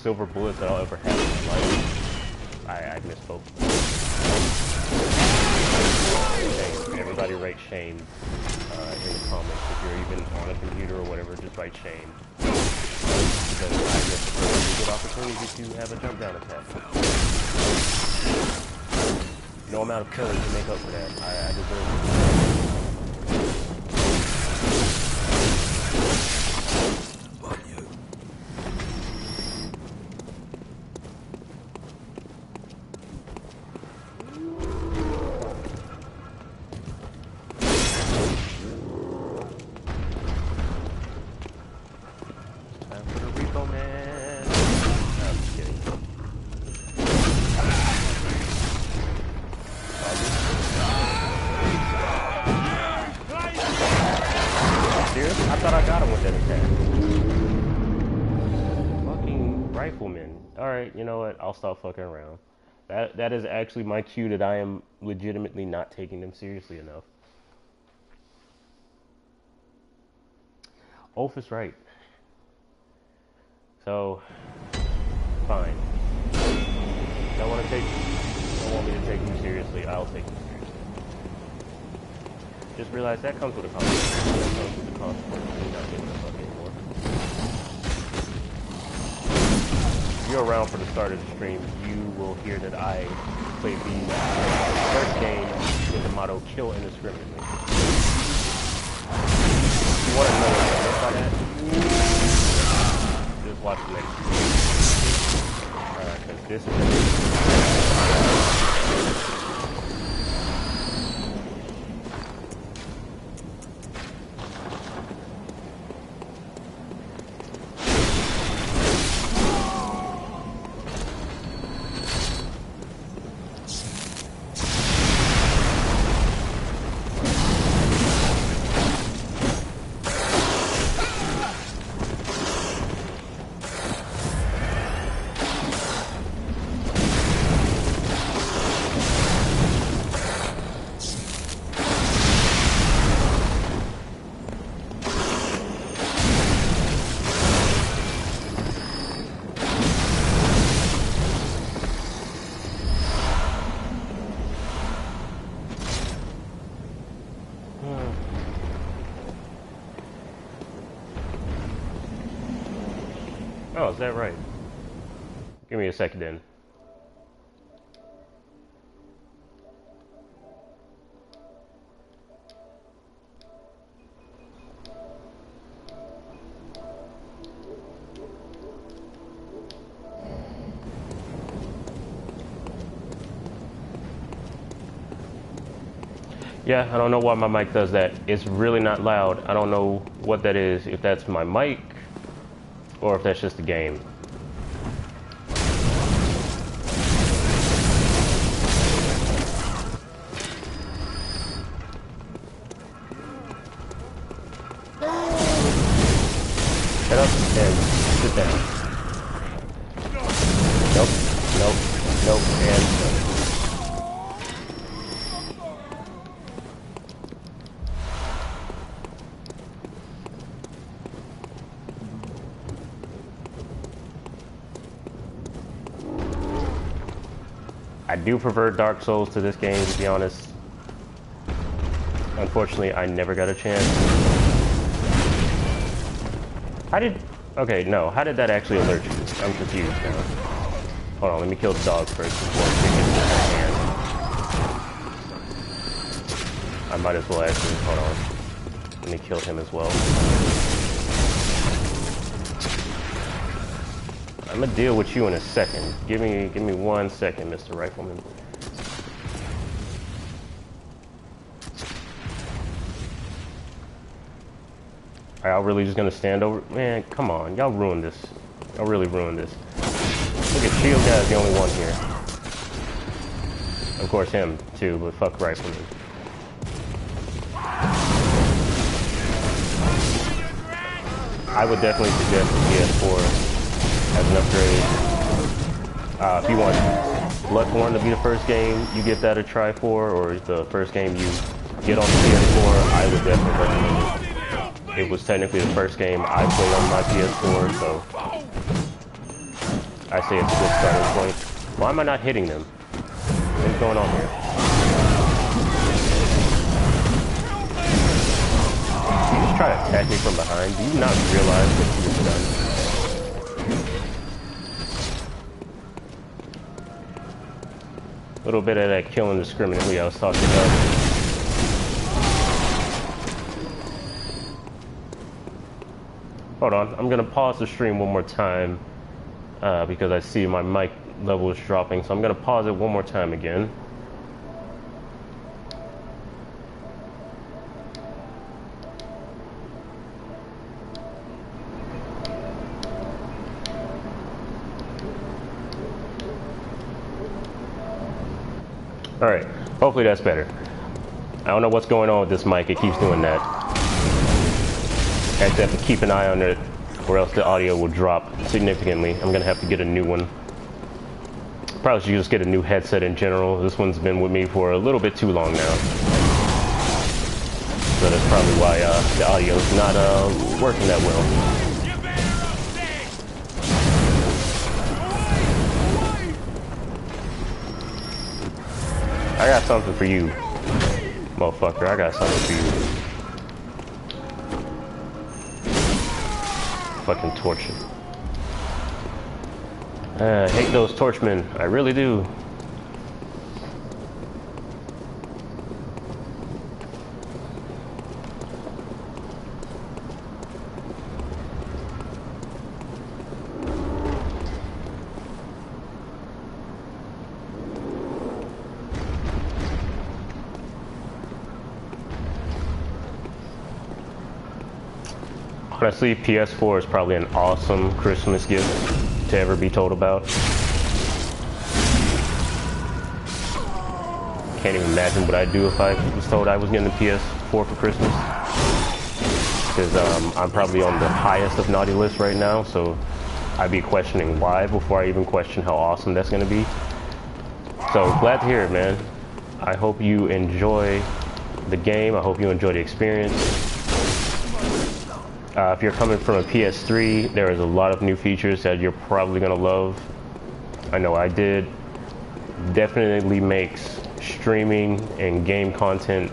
silver bullets that I'll ever have in my life. I misspoke. Shane. Everybody write Shane in the comments. If you're even on a computer or whatever, just write Shane. Because I missed a really good opportunity to have a jump down attack. No amount of killing to make up for that. I deserve it. I thought I got him with that attack. Fucking rifleman. Alright, you know what? I'll stop fucking around. That is actually my cue that I am legitimately not taking them seriously enough. Ulf is right. So, fine. Don't want me to take you seriously, I'll take you seriously. Just realize that comes with a consequence. That comes with the consequence of not giving a fuck anymore. You you're around for the start of the stream, you will hear that I played the first game with the motto "Kill indiscriminately." If you want to know what I meant by that, just watch the next video. Because this is Oh, is that right? Give me a second then. Yeah, I don't know why my mic does that. It's really not loud. I don't know what that is, if that's my mic or if that's just the game. Get up and sit down. Nope, nope, nope, and nope. I do prefer Dark Souls to this game, to be honest. Unfortunately, I never got a chance. How did that actually alert you? I'm confused now. Hold on, let me kill the dog first before I stick it in my hand. I might as well actually, hold on. Let me kill him as well. I'm gonna deal with you in a second. Give me 1 second, Mr. Rifleman. Are y'all really just gonna stand over? Man, come on, y'all ruined this. Y'all really ruined this. Look at Shield Guy's the only one here. Of course him too, but fuck Rifleman. I would definitely suggest the PS4 as an upgrade. If you want Bloodborne to be the first game you give that a try for, or the first game you get on the PS4, I would definitely recommend it. It was technically the first game I played on my PS4, so I say it's a good starting point. Why am I not hitting them? What's going on here? You just try to attack me from behind. Do you not realize what you have done? A little bit of that killing indiscriminately I was talking about. Hold on, I'm gonna pause the stream one more time because I see my mic level is dropping, so I'm gonna pause it one more time again. Alright, hopefully that's better. I don't know what's going on with this mic, it keeps doing that. I have to keep an eye on it, or else the audio will drop significantly. I'm gonna have to get a new one. Probably should just get a new headset in general. This one's been with me for a little bit too long now. So that's probably why the audio's not working that well. I got something for you, motherfucker. I got something for you. Fucking torture. I hate those torchmen. I really do. Honestly, PS4 is probably an awesome Christmas gift to ever be told about. Can't even imagine what I'd do if I was told I was getting a PS4 for Christmas. Because I'm probably on the highest of naughty list right now, so I'd be questioning why before I even question how awesome that's going to be. So glad to hear it, man. I hope you enjoy the game. I hope you enjoy the experience. If you're coming from a PS3, there is a lot of new features that you're probably going to love. I know I did. Definitely makes streaming and game content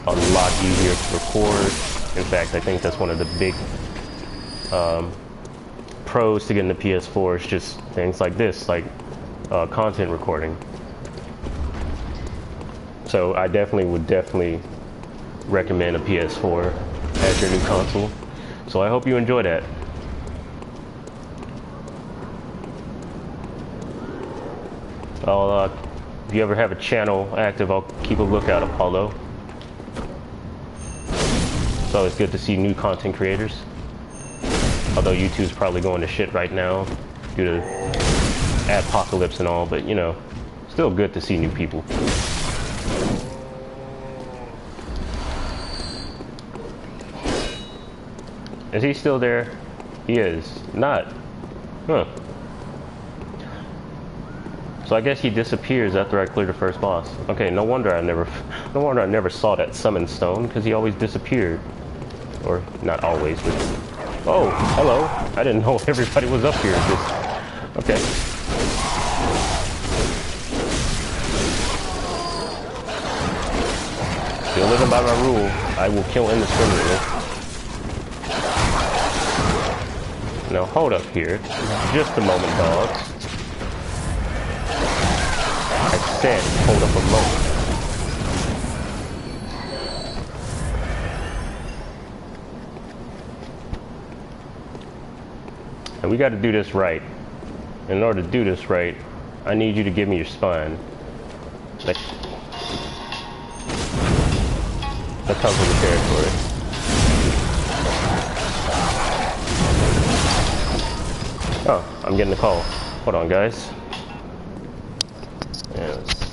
a lot easier to record. In fact, I think that's one of the big pros to getting the PS4 is just things like this, like content recording. So I would recommend a PS4 as your new console. So I hope you enjoy that. If you ever have a channel active, I'll keep a lookout, Apollo. It's always good to see new content creators. Although YouTube's probably going to shit right now due to apocalypse and all, but you know, still good to see new people. Is he still there? He is. Not. Huh. So I guess he disappears after I clear the first boss. Okay, no wonder I never saw that summon stone, because he always disappeared. Or not always, but oh, hello. I didn't know everybody was up here. Okay. Still living by my rule. I will kill indiscriminately. Now hold up here. Just a moment, dogs. I said hold up a moment. And we got to do this right. In order to do this right, I need you to give me your spine. That comes with the territory. Oh, I'm getting a call. Hold on, guys. Yeah, let's see.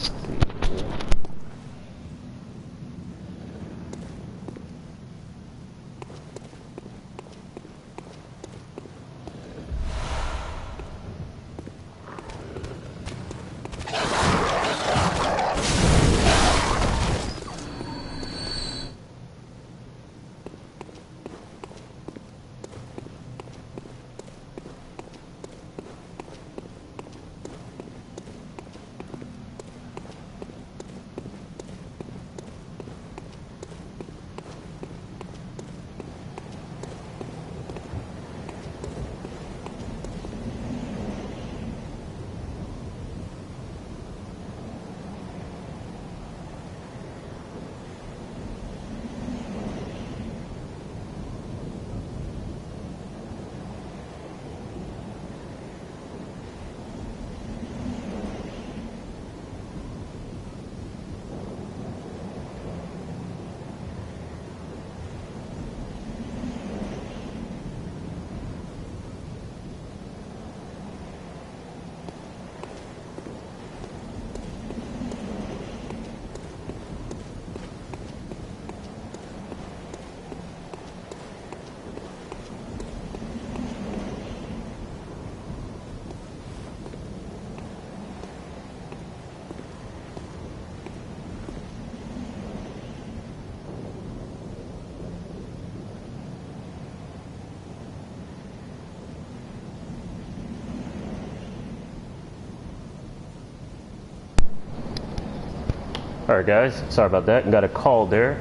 Alright guys, sorry about that. Got a call there.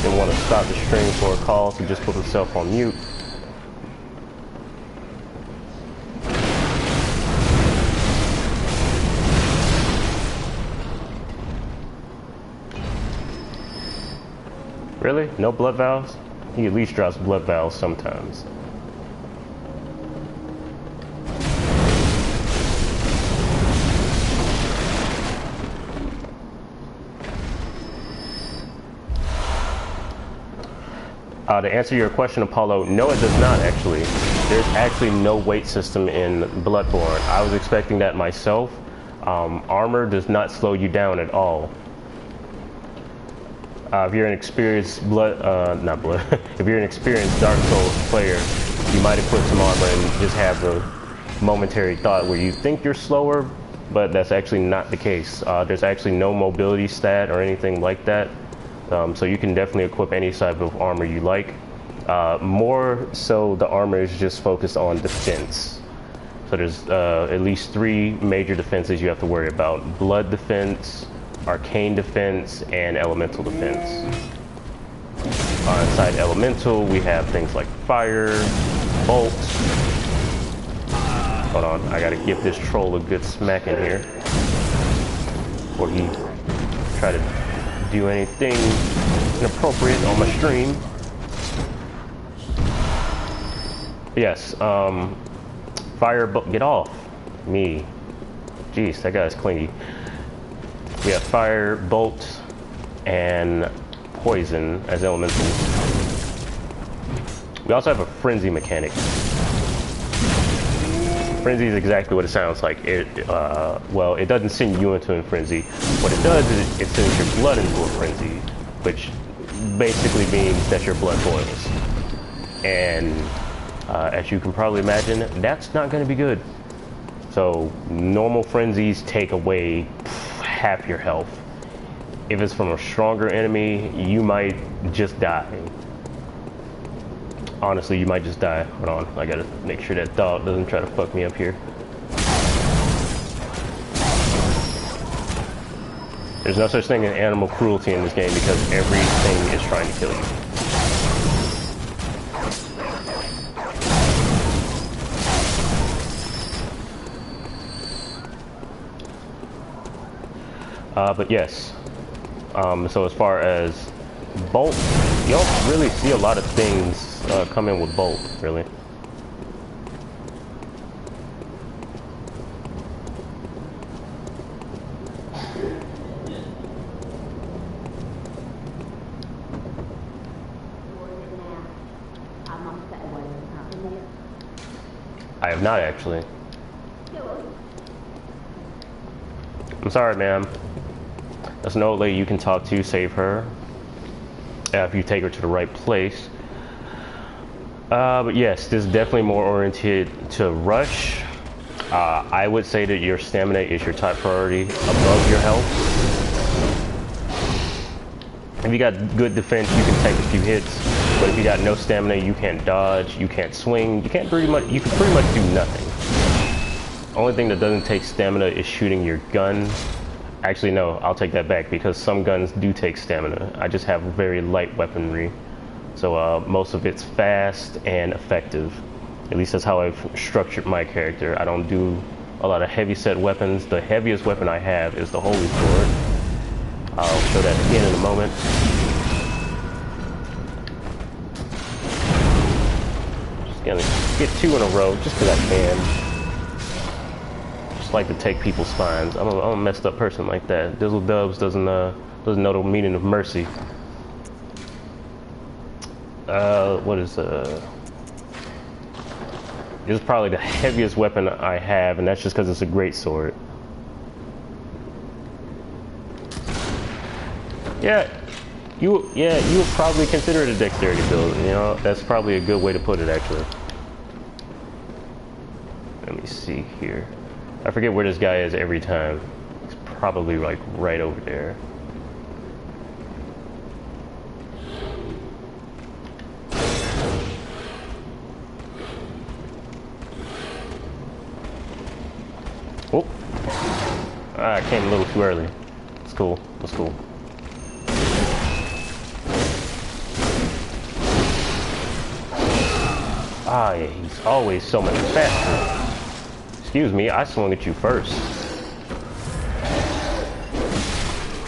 Didn't want to stop the stream for a call, so just put myself on mute. Really? No blood valves? He at least drops blood valves sometimes. To answer your question, Apollo, no, it does not actually. There's actually no weight system in Bloodborne. I was expecting that myself. Armor does not slow you down at all. If you're an experienced if you're an experienced Dark Souls player, you might equip some armor and just have a momentary thought where you think you're slower, but that's actually not the case. There's actually no mobility stat or anything like that. So you can definitely equip any type of armor you like. More so, the armor is just focused on defense. So there's at least 3 major defenses you have to worry about: blood defense, arcane defense, and elemental defense. Inside elemental, we have things like fire, bolt. Hold on, I gotta give this troll a good smack in here before he try to do anything inappropriate on my stream. Yes, fire, get off me. Jeez, that guy's clingy. We have fire, bolt, and poison as elementals. We also have a frenzy mechanic. Frenzy is exactly what it sounds like. Well, it doesn't send you into a frenzy. What it does is it sends your blood into a frenzy, which basically means that your blood boils. And as you can probably imagine, that's not going to be good. So normal frenzies take away half your health. If it's from a stronger enemy, you might just die. Honestly, you might just die. Hold on, I gotta make sure that dog doesn't try to fuck me up here. There's no such thing as animal cruelty in this game because everything is trying to kill you. But yes, so as far as bolt, you don't really see a lot of things come in with bolt, really. I have not actually. I'm sorry, ma'am. There's an old lady you can talk to, save her. If you take her to the right place. But yes, this is definitely more oriented to rush. I would say that your stamina is your top priority above your health. If you got good defense, you can take a few hits. But if you got no stamina, you can't dodge, you can't swing, you can pretty much do nothing. Only thing that doesn't take stamina is shooting your gun. Actually, no, I'll take that back because some guns do take stamina. I just have very light weaponry. So most of it's fast and effective. At least that's how I've structured my character. I don't do a lot of heavy set weapons. The heaviest weapon I have is the Holy Sword. I'll show that again in a moment. Just gonna get 2 in a row just because I can. Just like to take people's spines. I'm a messed up person like that. JDubbed doesn't know the meaning of mercy. What is this is probably the heaviest weapon I have, and that's just because it's a great sword. Yeah, you would probably consider it a dexterity build. You know, that's probably a good way to put it, actually. Let me see here. I forget where this guy is every time. He's probably like right over there. Oh, I came a little too early. It's cool. It's cool. Ah, yeah, he's always so much faster. Excuse me, I swung at you first.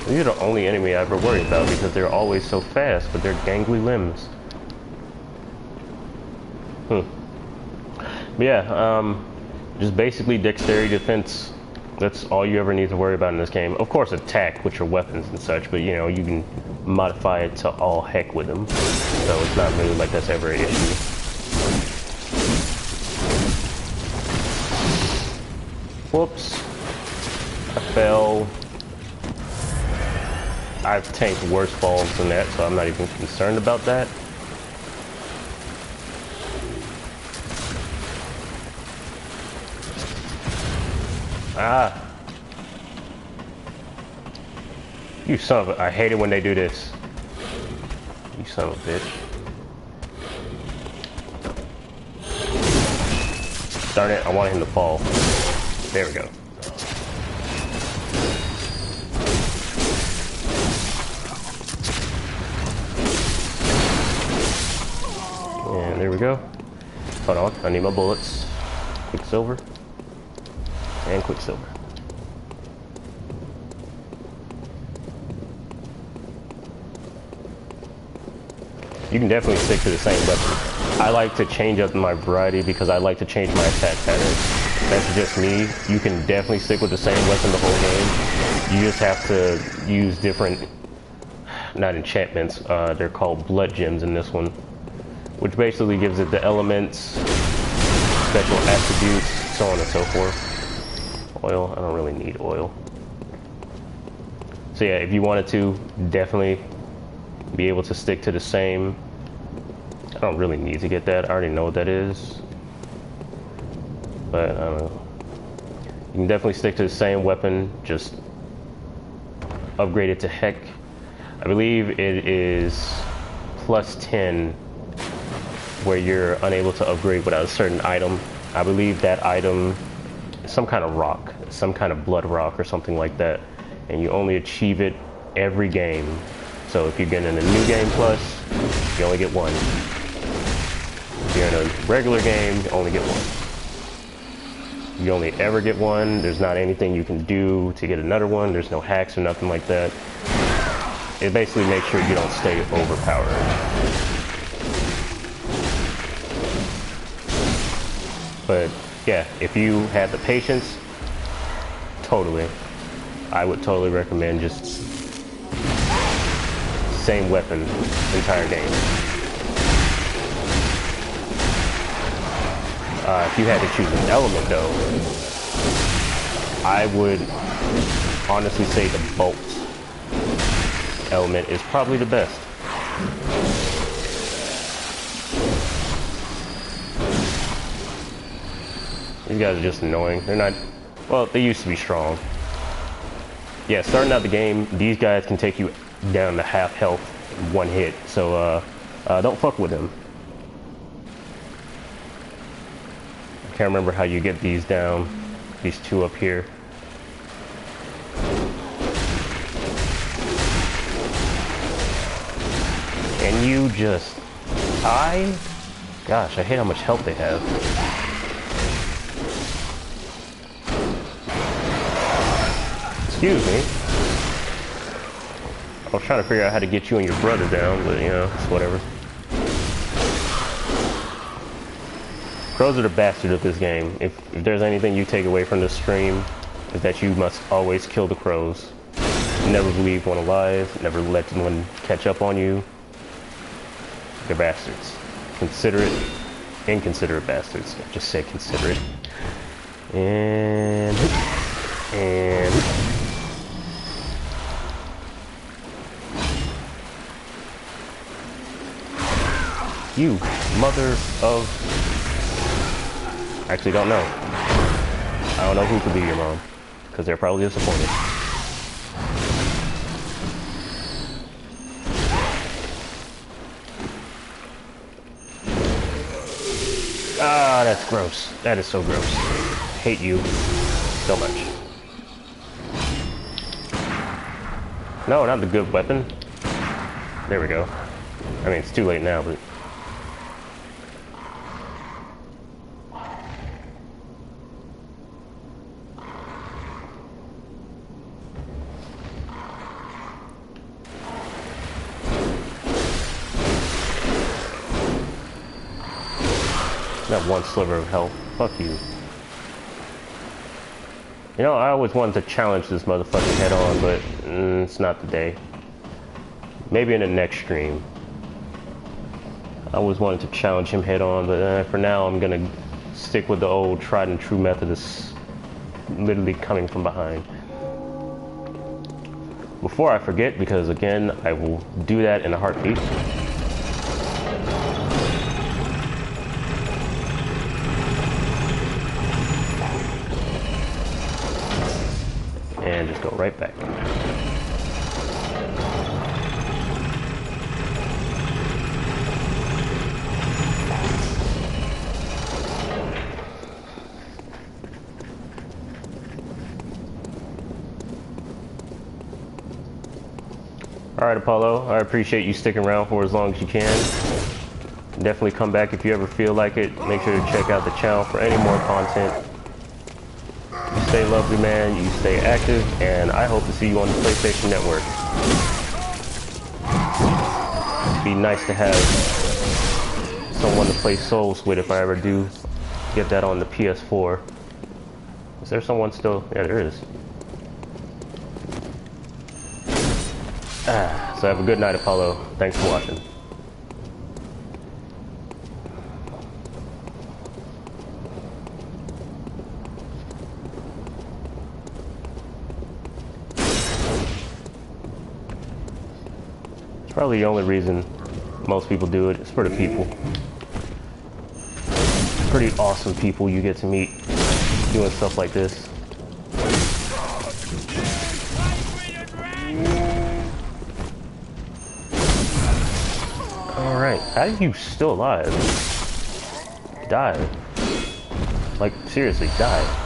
These are the only enemy I ever worry about because they're always so fast, but they're gangly limbs. But yeah, just basically dexterity defense. That's all you ever need to worry about in this game. Of course, attack with your weapons and such, but you know, you can modify it to all heck with them. So it's not really like that's ever an issue. Whoops. I fell. I've tanked worse falls than that, so I'm not even concerned about that. Ah. You son of a... I hate it when they do this. You son of a bitch. Darn it, I wanted him to fall. There we go. And there we go. Hold on, I need my bullets. Quicksilver. And Quicksilver. You can definitely stick to the same weapon. I like to change up my variety because I like to change my attack pattern. That's just me. You can definitely stick with the same weapon the whole game. You just have to use different, not enchantments, they're called blood gems in this one, which basically gives it the elements, special attributes, so on and so forth. Oil, I don't really need oil. So yeah, if you wanted to, definitely be able to stick to the same. I don't really need to get that, I already know what that is. But I don't know. You can definitely stick to the same weapon, just upgrade it to heck. I believe it is plus 10 where you're unable to upgrade without a certain item. I believe that item is some kind of rock, some kind of blood rock or something like that. And you only achieve it every game. So if you're getting a new game plus, you only get one. If you're in a regular game, you only get one. You only ever get one. There's not anything you can do to get another one. There's no hacks or nothing like that. It basically makes sure you don't stay overpowered. But yeah, if you had the patience, totally. I would totally recommend just same weapon entire game. If you had to choose an element though, I would honestly say the bolt element is probably the best. These guys are just annoying. They're not, well, they used to be strong. Yeah, starting out the game, these guys can take you down to half health in one hit, so don't fuck with them. I can't remember how you get these down, these two up here. And you just, gosh, I hate how much health they have. Excuse me. I was trying to figure out how to get you and your brother down, but you know, it's whatever. Crows are the bastard of this game. If there's anything you take away from this stream, is that you must always kill the crows. Never leave one alive, never let one catch up on you. They're bastards. Considerate, inconsiderate bastards. Just say considerate. And you mother of... Actually don't know. I don't know who could be your mom, because they're probably disappointed. Ah, that's gross. That is so gross. Hate you so much. No, not the good weapon. There we go. I mean, it's too late now, but... That one sliver of health. Fuck you. You know, I always wanted to challenge this motherfucker head on, but it's not the day. Maybe in the next stream. I always wanted to challenge him head on, but for now I'm gonna stick with the old tried and true method of literally coming from behind. Before I forget, because again, I will do that in a heartbeat. And just go right back. Alright, Apollo, I appreciate you sticking around for as long as you can. Definitely come back if you ever feel like it. Make sure to check out the channel for any more content. You stay lovely, man. You stay active, and I hope to see you on the PlayStation Network. It'd be nice to have someone to play Souls with if I ever do get that on the PS4. Is there someone still? Yeah, there is. So have a good night, Apollo. Thanks for watching. It's probably the only reason most people do it. It's for the people. Pretty awesome people you get to meet doing stuff like this. Alright, how are you still alive? Die. Like, seriously, die.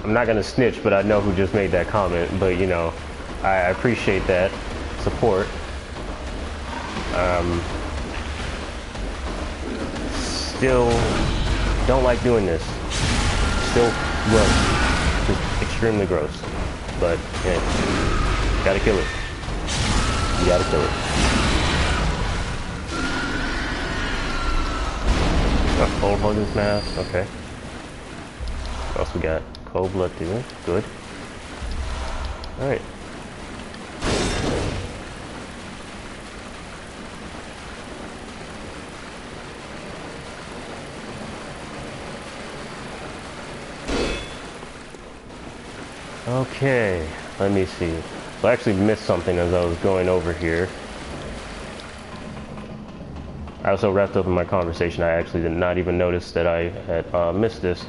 I'm not gonna snitch, but I know who just made that comment, but you know, I appreciate that support. Still don't like doing this. Still gross. Just extremely gross. But yeah, gotta kill it. You gotta kill it. Oh, Cold Hogan's mask, okay. What else we got? Cold blood too. Good. Alright. Okay, let me see. So I actually missed something as I was going over here. I was so wrapped up in my conversation, I actually did not even notice that I had missed this.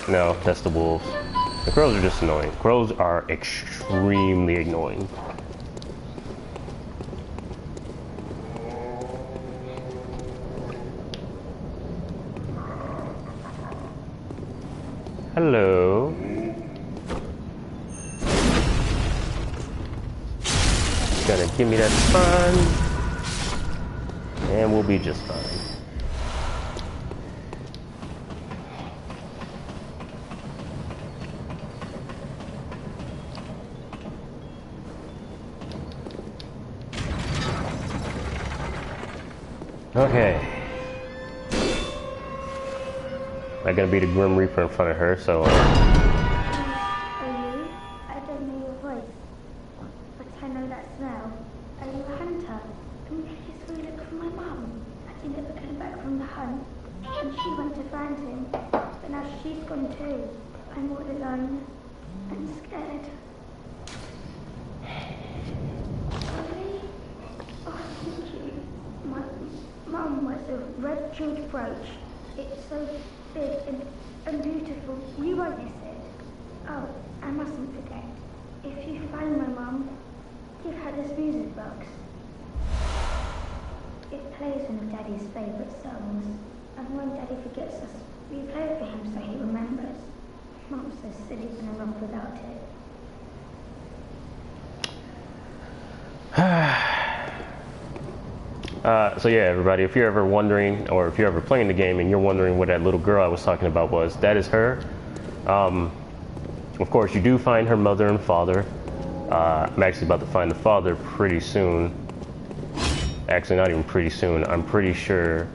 No, that's the wolves. The crows are just annoying. Crows are extremely annoying. Hello. Gonna give me that fun, and we'll be just fine. Okay. I'm gonna be the Grim Reaper in front of her, so. Are you? I don't know your voice, but I know that smell. Are you a hunter? Can you just look for my mum? I never came back from the hunt, and she went to find him, but now she's gone too. I'm all alone and scared. Really? Oh, thank you. My mum was a red jeweled brooch. It's so big and beautiful. You won't miss it. Oh, I mustn't forget. If you find my mum, give her this music box. It plays one of Daddy's favourite songs. And when Daddy forgets us, we play it for him so he remembers. Mum's so silly running off without it. So yeah, everybody, if you're ever wondering, or if you're ever playing the game and you're wondering what that little girl I was talking about was, that is her. Of course, you do find her mother and father. I'm actually about to find the father pretty soon. Actually, not even pretty soon. I'm pretty sure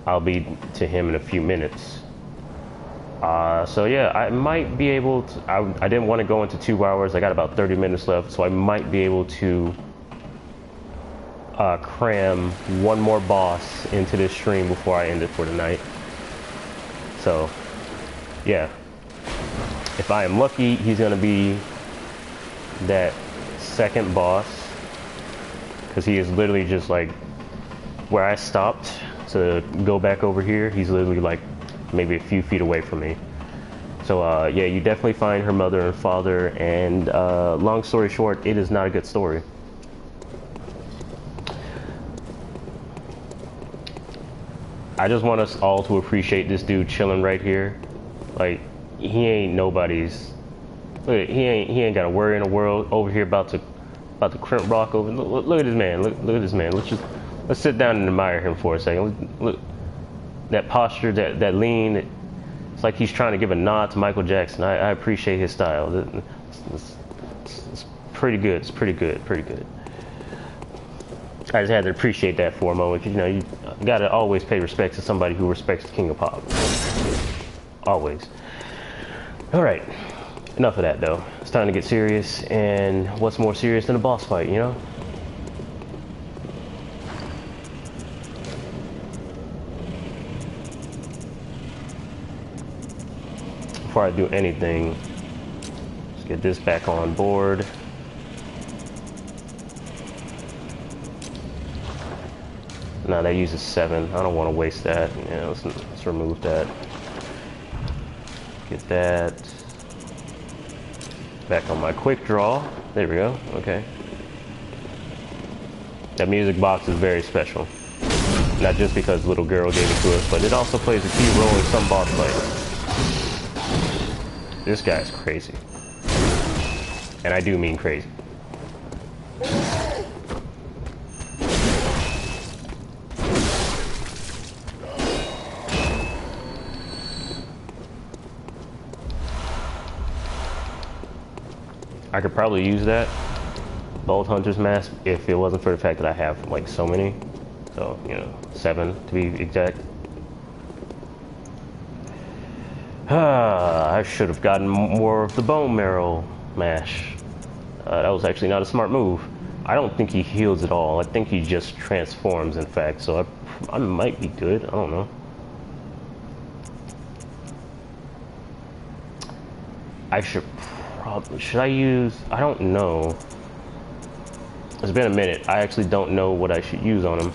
I'll be to him in a few minutes. So yeah, I might be able to, I didn't want to go into 2 hours. I got about 30 minutes left, so I might be able to cram one more boss into this stream before I end it for the night. So yeah, if I am lucky, he's gonna be that second boss, because he is literally just like where I stopped to go back over here. He's literally like maybe a few feet away from me. So yeah, you definitely find her mother and father, and long story short, it is not a good story. I just want us all to appreciate this dude chilling right here. Like, he ain't nobody's. Look, he ain't got a worry in the world over here about to crimp rock over. Look at this man. Look at this man. Let's sit down and admire him for a second. Look that posture, that lean. It's like he's trying to give a nod to Michael Jackson. I appreciate his style. It's pretty good. It's pretty good. Pretty good. I just had to appreciate that for a moment, because, you know, you gotta always pay respect to somebody who respects the King of Pop. Always. All right. Enough of that, though. It's time to get serious, and what's more serious than a boss fight, you know? Before I do anything, let's get this back on board. No, that uses 7. I don't want to waste that. Yeah, let's remove that. Get that back on my quick draw. There we go. Okay. That music box is very special. Not just because little girl gave it to us, but it also plays a key role in some boss fights. This guy's crazy. And I do mean crazy. I could probably use that Bolt Hunter's Mask if it wasn't for the fact that I have like so many. So, you know, 7 to be exact. I should have gotten more of the bone marrow mash. That was actually not a smart move. I don't think he heals at all. I think he just transforms, in fact. So I might be good. I don't know. I should I use, I don't know. It's been a minute. I actually don't know what I should use on him.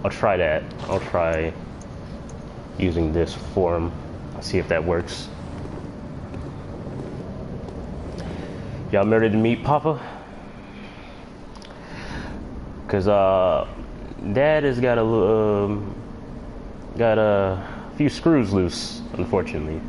I'll try that. I'll try using this for him. I'll see if that works. Y'all ready to meet Papa? Cause Dad has got a few screws loose, unfortunately.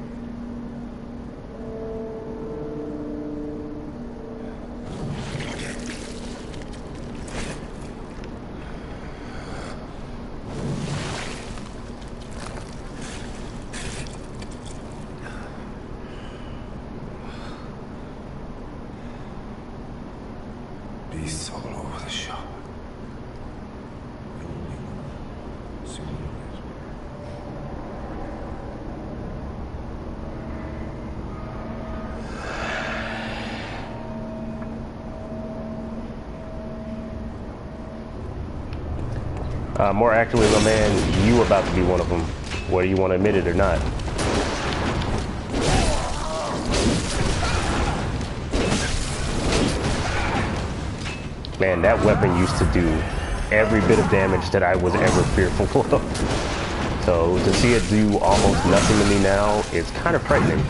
Beasts all over the shop. More accurately, my man, you about to be one of them, whether you want to admit it or not. Man, that weapon used to do every bit of damage that I was ever fearful of. So to see it do almost nothing to me now is kind of frightening.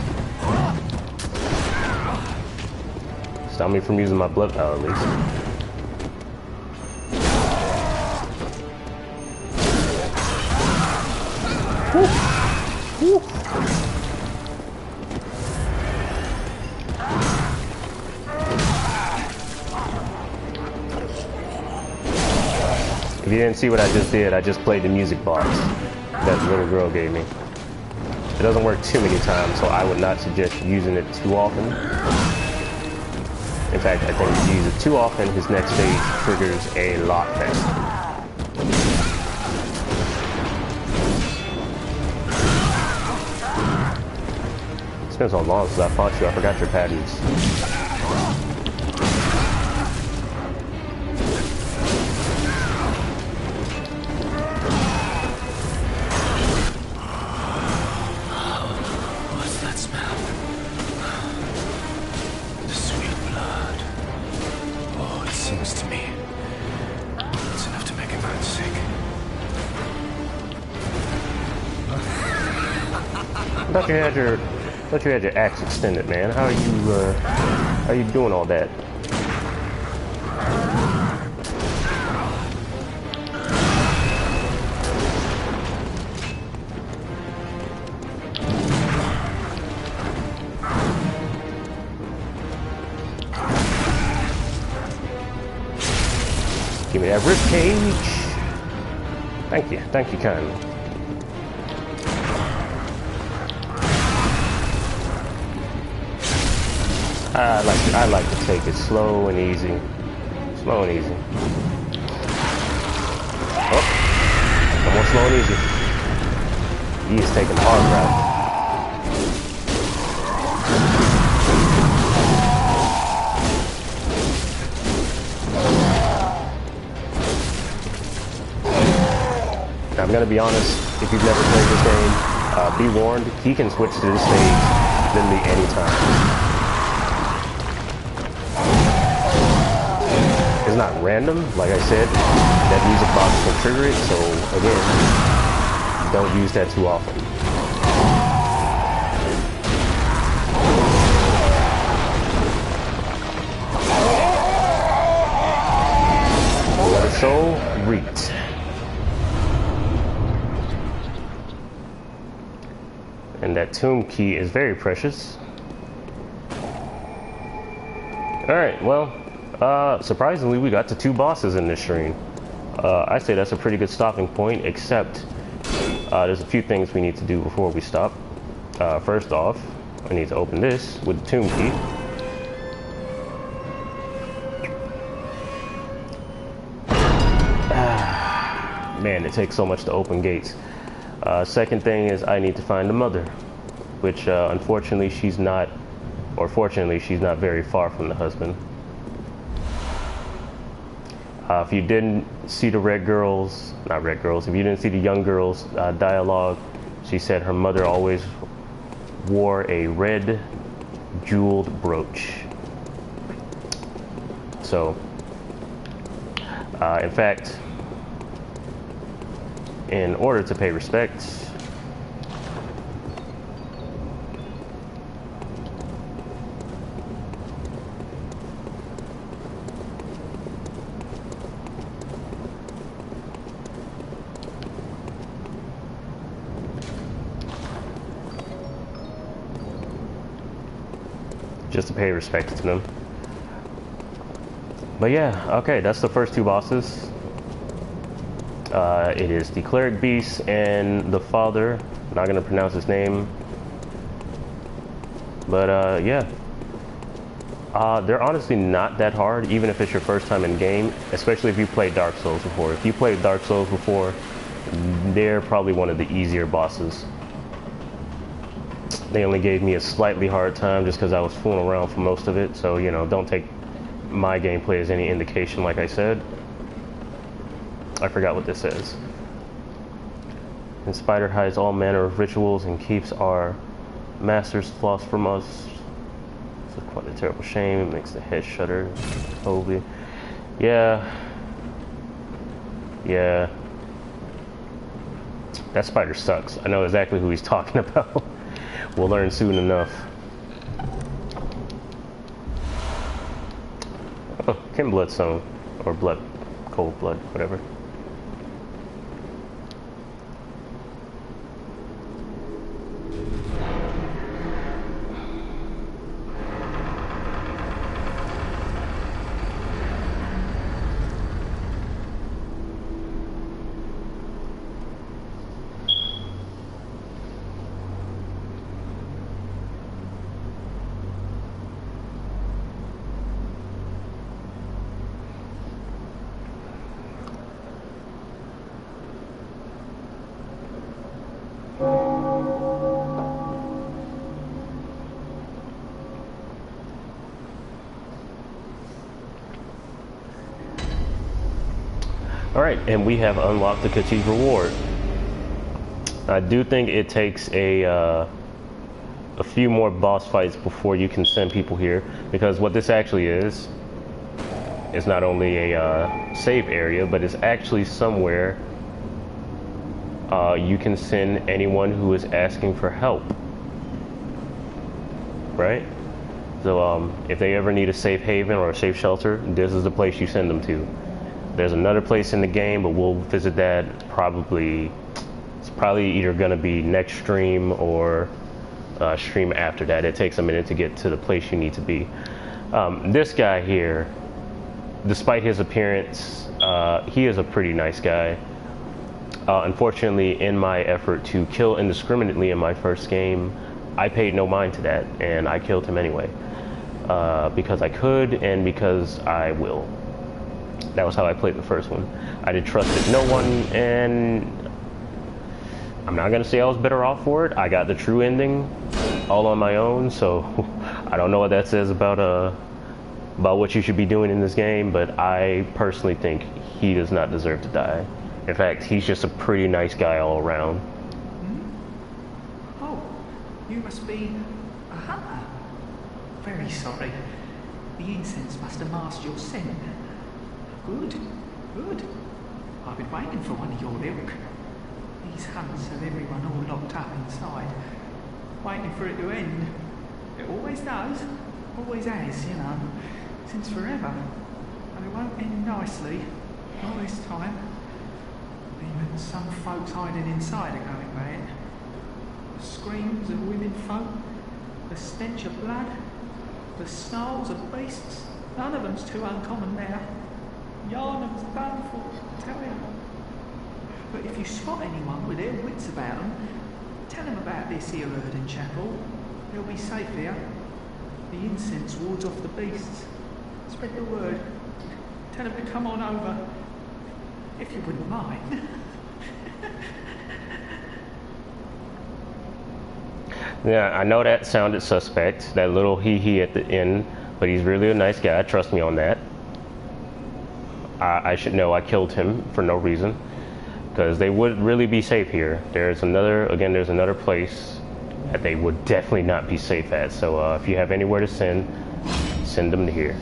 Stop me from using my blood power at least. Woo. Woo. If you didn't see what I just did, I just played the music box that the little girl gave me. It doesn't work too many times, so I would not suggest using it too often. In fact, I think if you use it too often, his next stage triggers a lot faster. It's been so long since I fought you, I forgot your patterns. I thought you had your axe extended, man. How are you doing all that? Give me that rib cage. Thank you kindly. I like to take it slow and easy. Slow and easy. Oh, no more slow and easy. He is taking the hard route. Now, I'm gonna be honest, if you've never played this game, be warned, he can switch to this stage literally anytime. It's not random, like I said, that music box will trigger it, so again, don't use that too often. Water soul, reeked. And that tomb key is very precious. Alright, well, surprisingly, we got to 2 bosses in this stream. I say that's a pretty good stopping point, except there's a few things we need to do before we stop. First off, I need to open this with the tomb key. Man, it takes so much to open gates. Second thing is I need to find the mother, which unfortunately she's not, or fortunately she's not very far from the husband. If you didn't see the if you didn't see the young girl's dialogue, she said her mother always wore a red jeweled brooch. So, in fact, in order to pay respect, just to pay respect to them. But yeah, okay, that's the first 2 bosses. It is the cleric beast and the father. I'm not gonna pronounce his name, but yeah, they're honestly not that hard, even if it's your first time in game, especially if you played Dark Souls before. If you played Dark Souls before, they're probably one of the easier bosses. They only gave me a slightly hard time just because I was fooling around for most of it, so you know, don't take my gameplay as any indication. Like I said, I forgot what this says. And Spider hides all manner of rituals and keeps our master's flaws from us. It's quite a terrible shame. It makes the head shudder. Totally. Yeah. That spider sucks. I know exactly who he's talking about. We'll learn soon enough. Oh, Kin Bloodstone. Or blood. Cold blood, whatever. Alright, and we have unlocked the Khajiit reward. I do think it takes a few more boss fights before you can send people here, because what this actually is not only a save area, but it's actually somewhere you can send anyone who is asking for help. Right? So if they ever need a safe haven or a safe shelter, this is the place you send them to. There's another place in the game, but we'll visit that probably. It's probably either going to be next stream or stream after that. It takes a minute to get to the place you need to be. This guy here, despite his appearance, he is a pretty nice guy. Unfortunately, in my effort to kill indiscriminately in my first game, I paid no mind to that, and I killed him anyway. Because I could, and because I will. That was how I played the first one. I did trusted no one, and I'm not gonna say I was better off for it. I got the true ending all on my own, so I don't know what that says about what you should be doing in this game, but I personally think he does not deserve to die. In fact, he's just a pretty nice guy all around. Oh, you must be a hunter. Very sorry. The incense must have masked your scent. Good, good. I've been waiting for one of your ilk. These hunts have everyone all locked up inside, waiting for it to end. It always does, always has, you know, since forever. And it won't end nicely, not this time. Even some folks hiding inside are going bad. The screams of women folk, the stench of blood, the snarls of beasts, none of them's too uncommon now. Yarnum's done for, I tell you. But if you spot anyone with their wits about them, tell them about this here Erden Chapel. They'll be safe here. The incense wards off the beasts. Spread the word. Tell them to come on over. If you wouldn't mind. Yeah, I know that sounded suspect, that little hee-hee at the end, but he's really a nice guy, trust me on that. I should know I killed him for no reason, because they would really be safe here. There's another place that they would definitely not be safe at, so if you have anywhere to send them to here.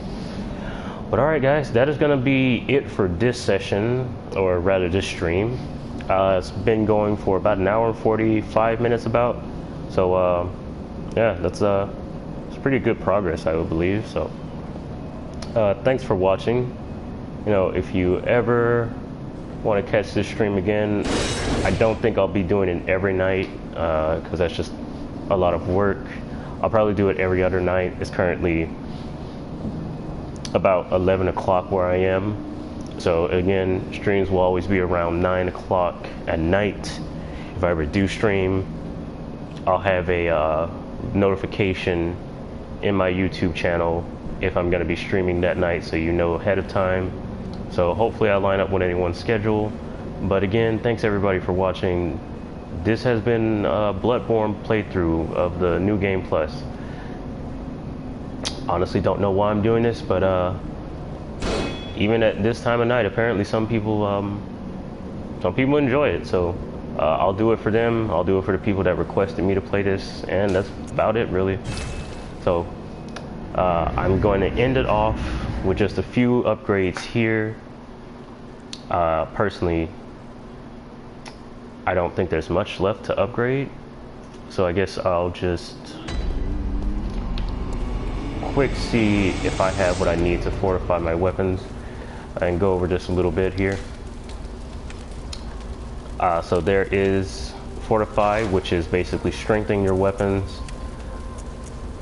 But alright guys, that is going to be it for this session, or rather this stream. It's been going for about an hour and 45 minutes about. So yeah, it's pretty good progress, I would believe. So thanks for watching. You know, if you ever want to catch this stream again, I don't think I'll be doing it every night because that's just a lot of work. I'll probably do it every other night. It's currently about 11 o'clock where I am. So again, streams will always be around 9 o'clock at night. If I ever do stream, I'll have a notification in my YouTube channel if I'm going to be streaming that night, so you know ahead of time. So hopefully I line up with anyone's schedule. But again, thanks everybody for watching. This has been a Bloodborne playthrough of the New Game Plus. Honestly don't know why I'm doing this, but even at this time of night, apparently some people enjoy it. So I'll do it for them. I'll do it for the people that requested me to play this, and that's about it really. So I'm going to end it off with just a few upgrades here. Personally, I don't think there's much left to upgrade, so I guess I'll just quick see if I have what I need to fortify my weapons and go over just a little bit here. So there is fortify, which is basically strengthening your weapons.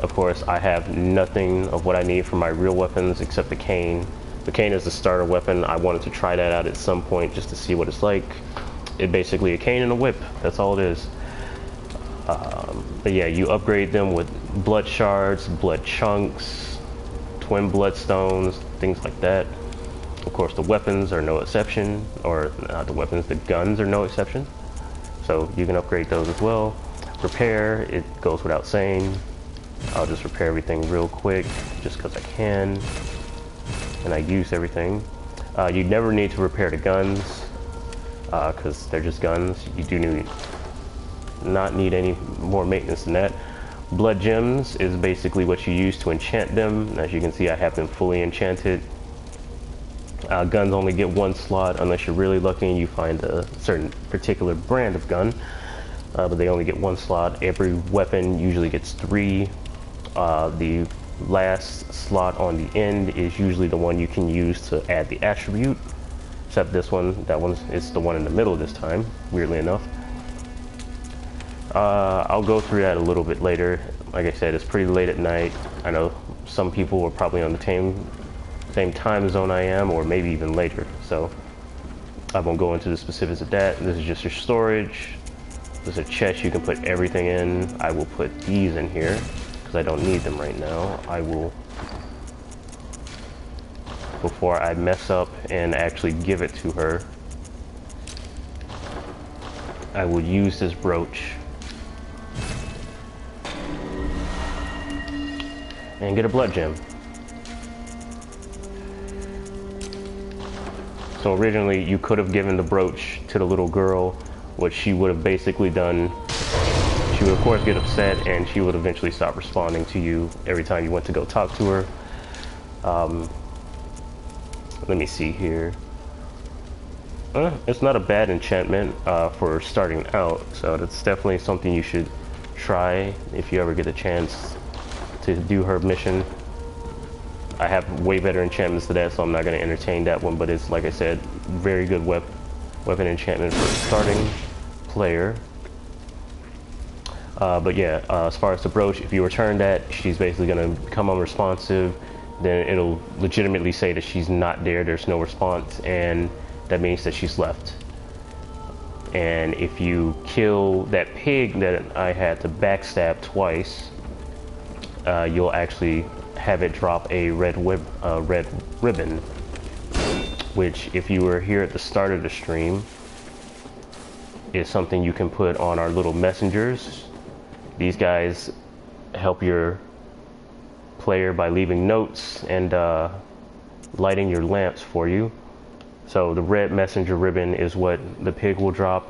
Of course, I have nothing of what I need for my real weapons except the cane. The cane is the starter weapon. I wanted to try that out at some point just to see what it's like. It's basically a cane and a whip. That's all it is. But yeah, you upgrade them with blood shards, blood chunks, twin bloodstones, things like that. Of course, the weapons are no exception, or not the weapons, the guns are no exception. So you can upgrade those as well. Repair, it goes without saying. I'll just repair everything real quick, just because I can. And I use everything. You never need to repair the guns, because they're just guns. You do not need any more maintenance than that. Blood gems is basically what you use to enchant them. As you can see, I have them fully enchanted. Guns only get one slot unless you're really lucky and you find a certain particular brand of gun, but they only get one slot. Every weapon usually gets 3. The last slot on the end is usually the one you can use to add the attribute, except this one, it's the one in the middle this time, weirdly enough. I'll go through that a little bit later. Like I said, it's pretty late at night. I know some people are probably on the same time zone I am, or maybe even later, so I won't go into the specifics of that. This is just your storage. There's a chest you can put everything in. I will put these in here because I don't need them right now. I will, before I mess up and actually give it to her, I will use this brooch and get a blood gem. So originally you could have given the brooch to the little girl. What she would have basically done, she would of course get upset and she would eventually stop responding to you every time you went to go talk to her. Let me see here. It's not a bad enchantment for starting out, so that's definitely something you should try if you ever get a chance to do her mission. I have way better enchantments to that, so I'm not going to entertain that one, but it's, like I said, very good weapon enchantment for a starting player. But yeah, as far as the brooch, if you return that, she's basically going to become unresponsive. Then it'll legitimately say that she's not there, there's no response, and that means that she's left. And if you kill that pig that I had to backstab twice, you'll actually have it drop a red ribbon, which, if you were here at the start of the stream, is something you can put on our little messengers. These guys help your player by leaving notes and lighting your lamps for you. So the red messenger ribbon is what the pig will drop.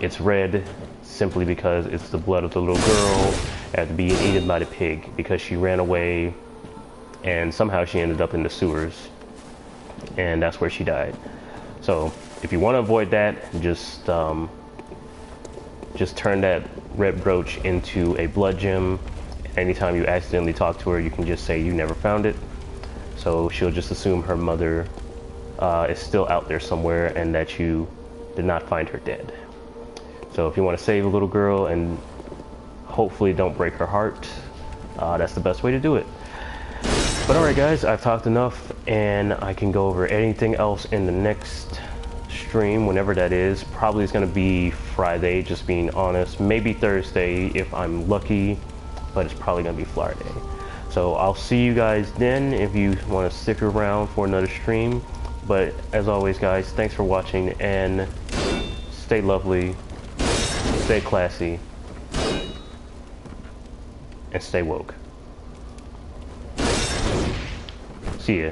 It's red simply because it's the blood of the little girl after being eaten by the pig, because she ran away and somehow she ended up in the sewers, and that's where she died. So if you want to avoid that, just turn that red brooch into a blood gem. Anytime you accidentally talk to her, you can just say you never found it, so she'll just assume her mother is still out there somewhere and that you did not find her dead. So if you want to save a little girl and hopefully don't break her heart, that's the best way to do it. But alright guys, I've talked enough, and I can go over anything else in the next stream, whenever that is. Probably it's going to be Friday, just being honest. Maybe Thursday if I'm lucky, but it's probably going to be Friday. So I'll see you guys then if you want to stick around for another stream. But as always guys, thanks for watching, and stay lovely, stay classy, and stay woke. See ya.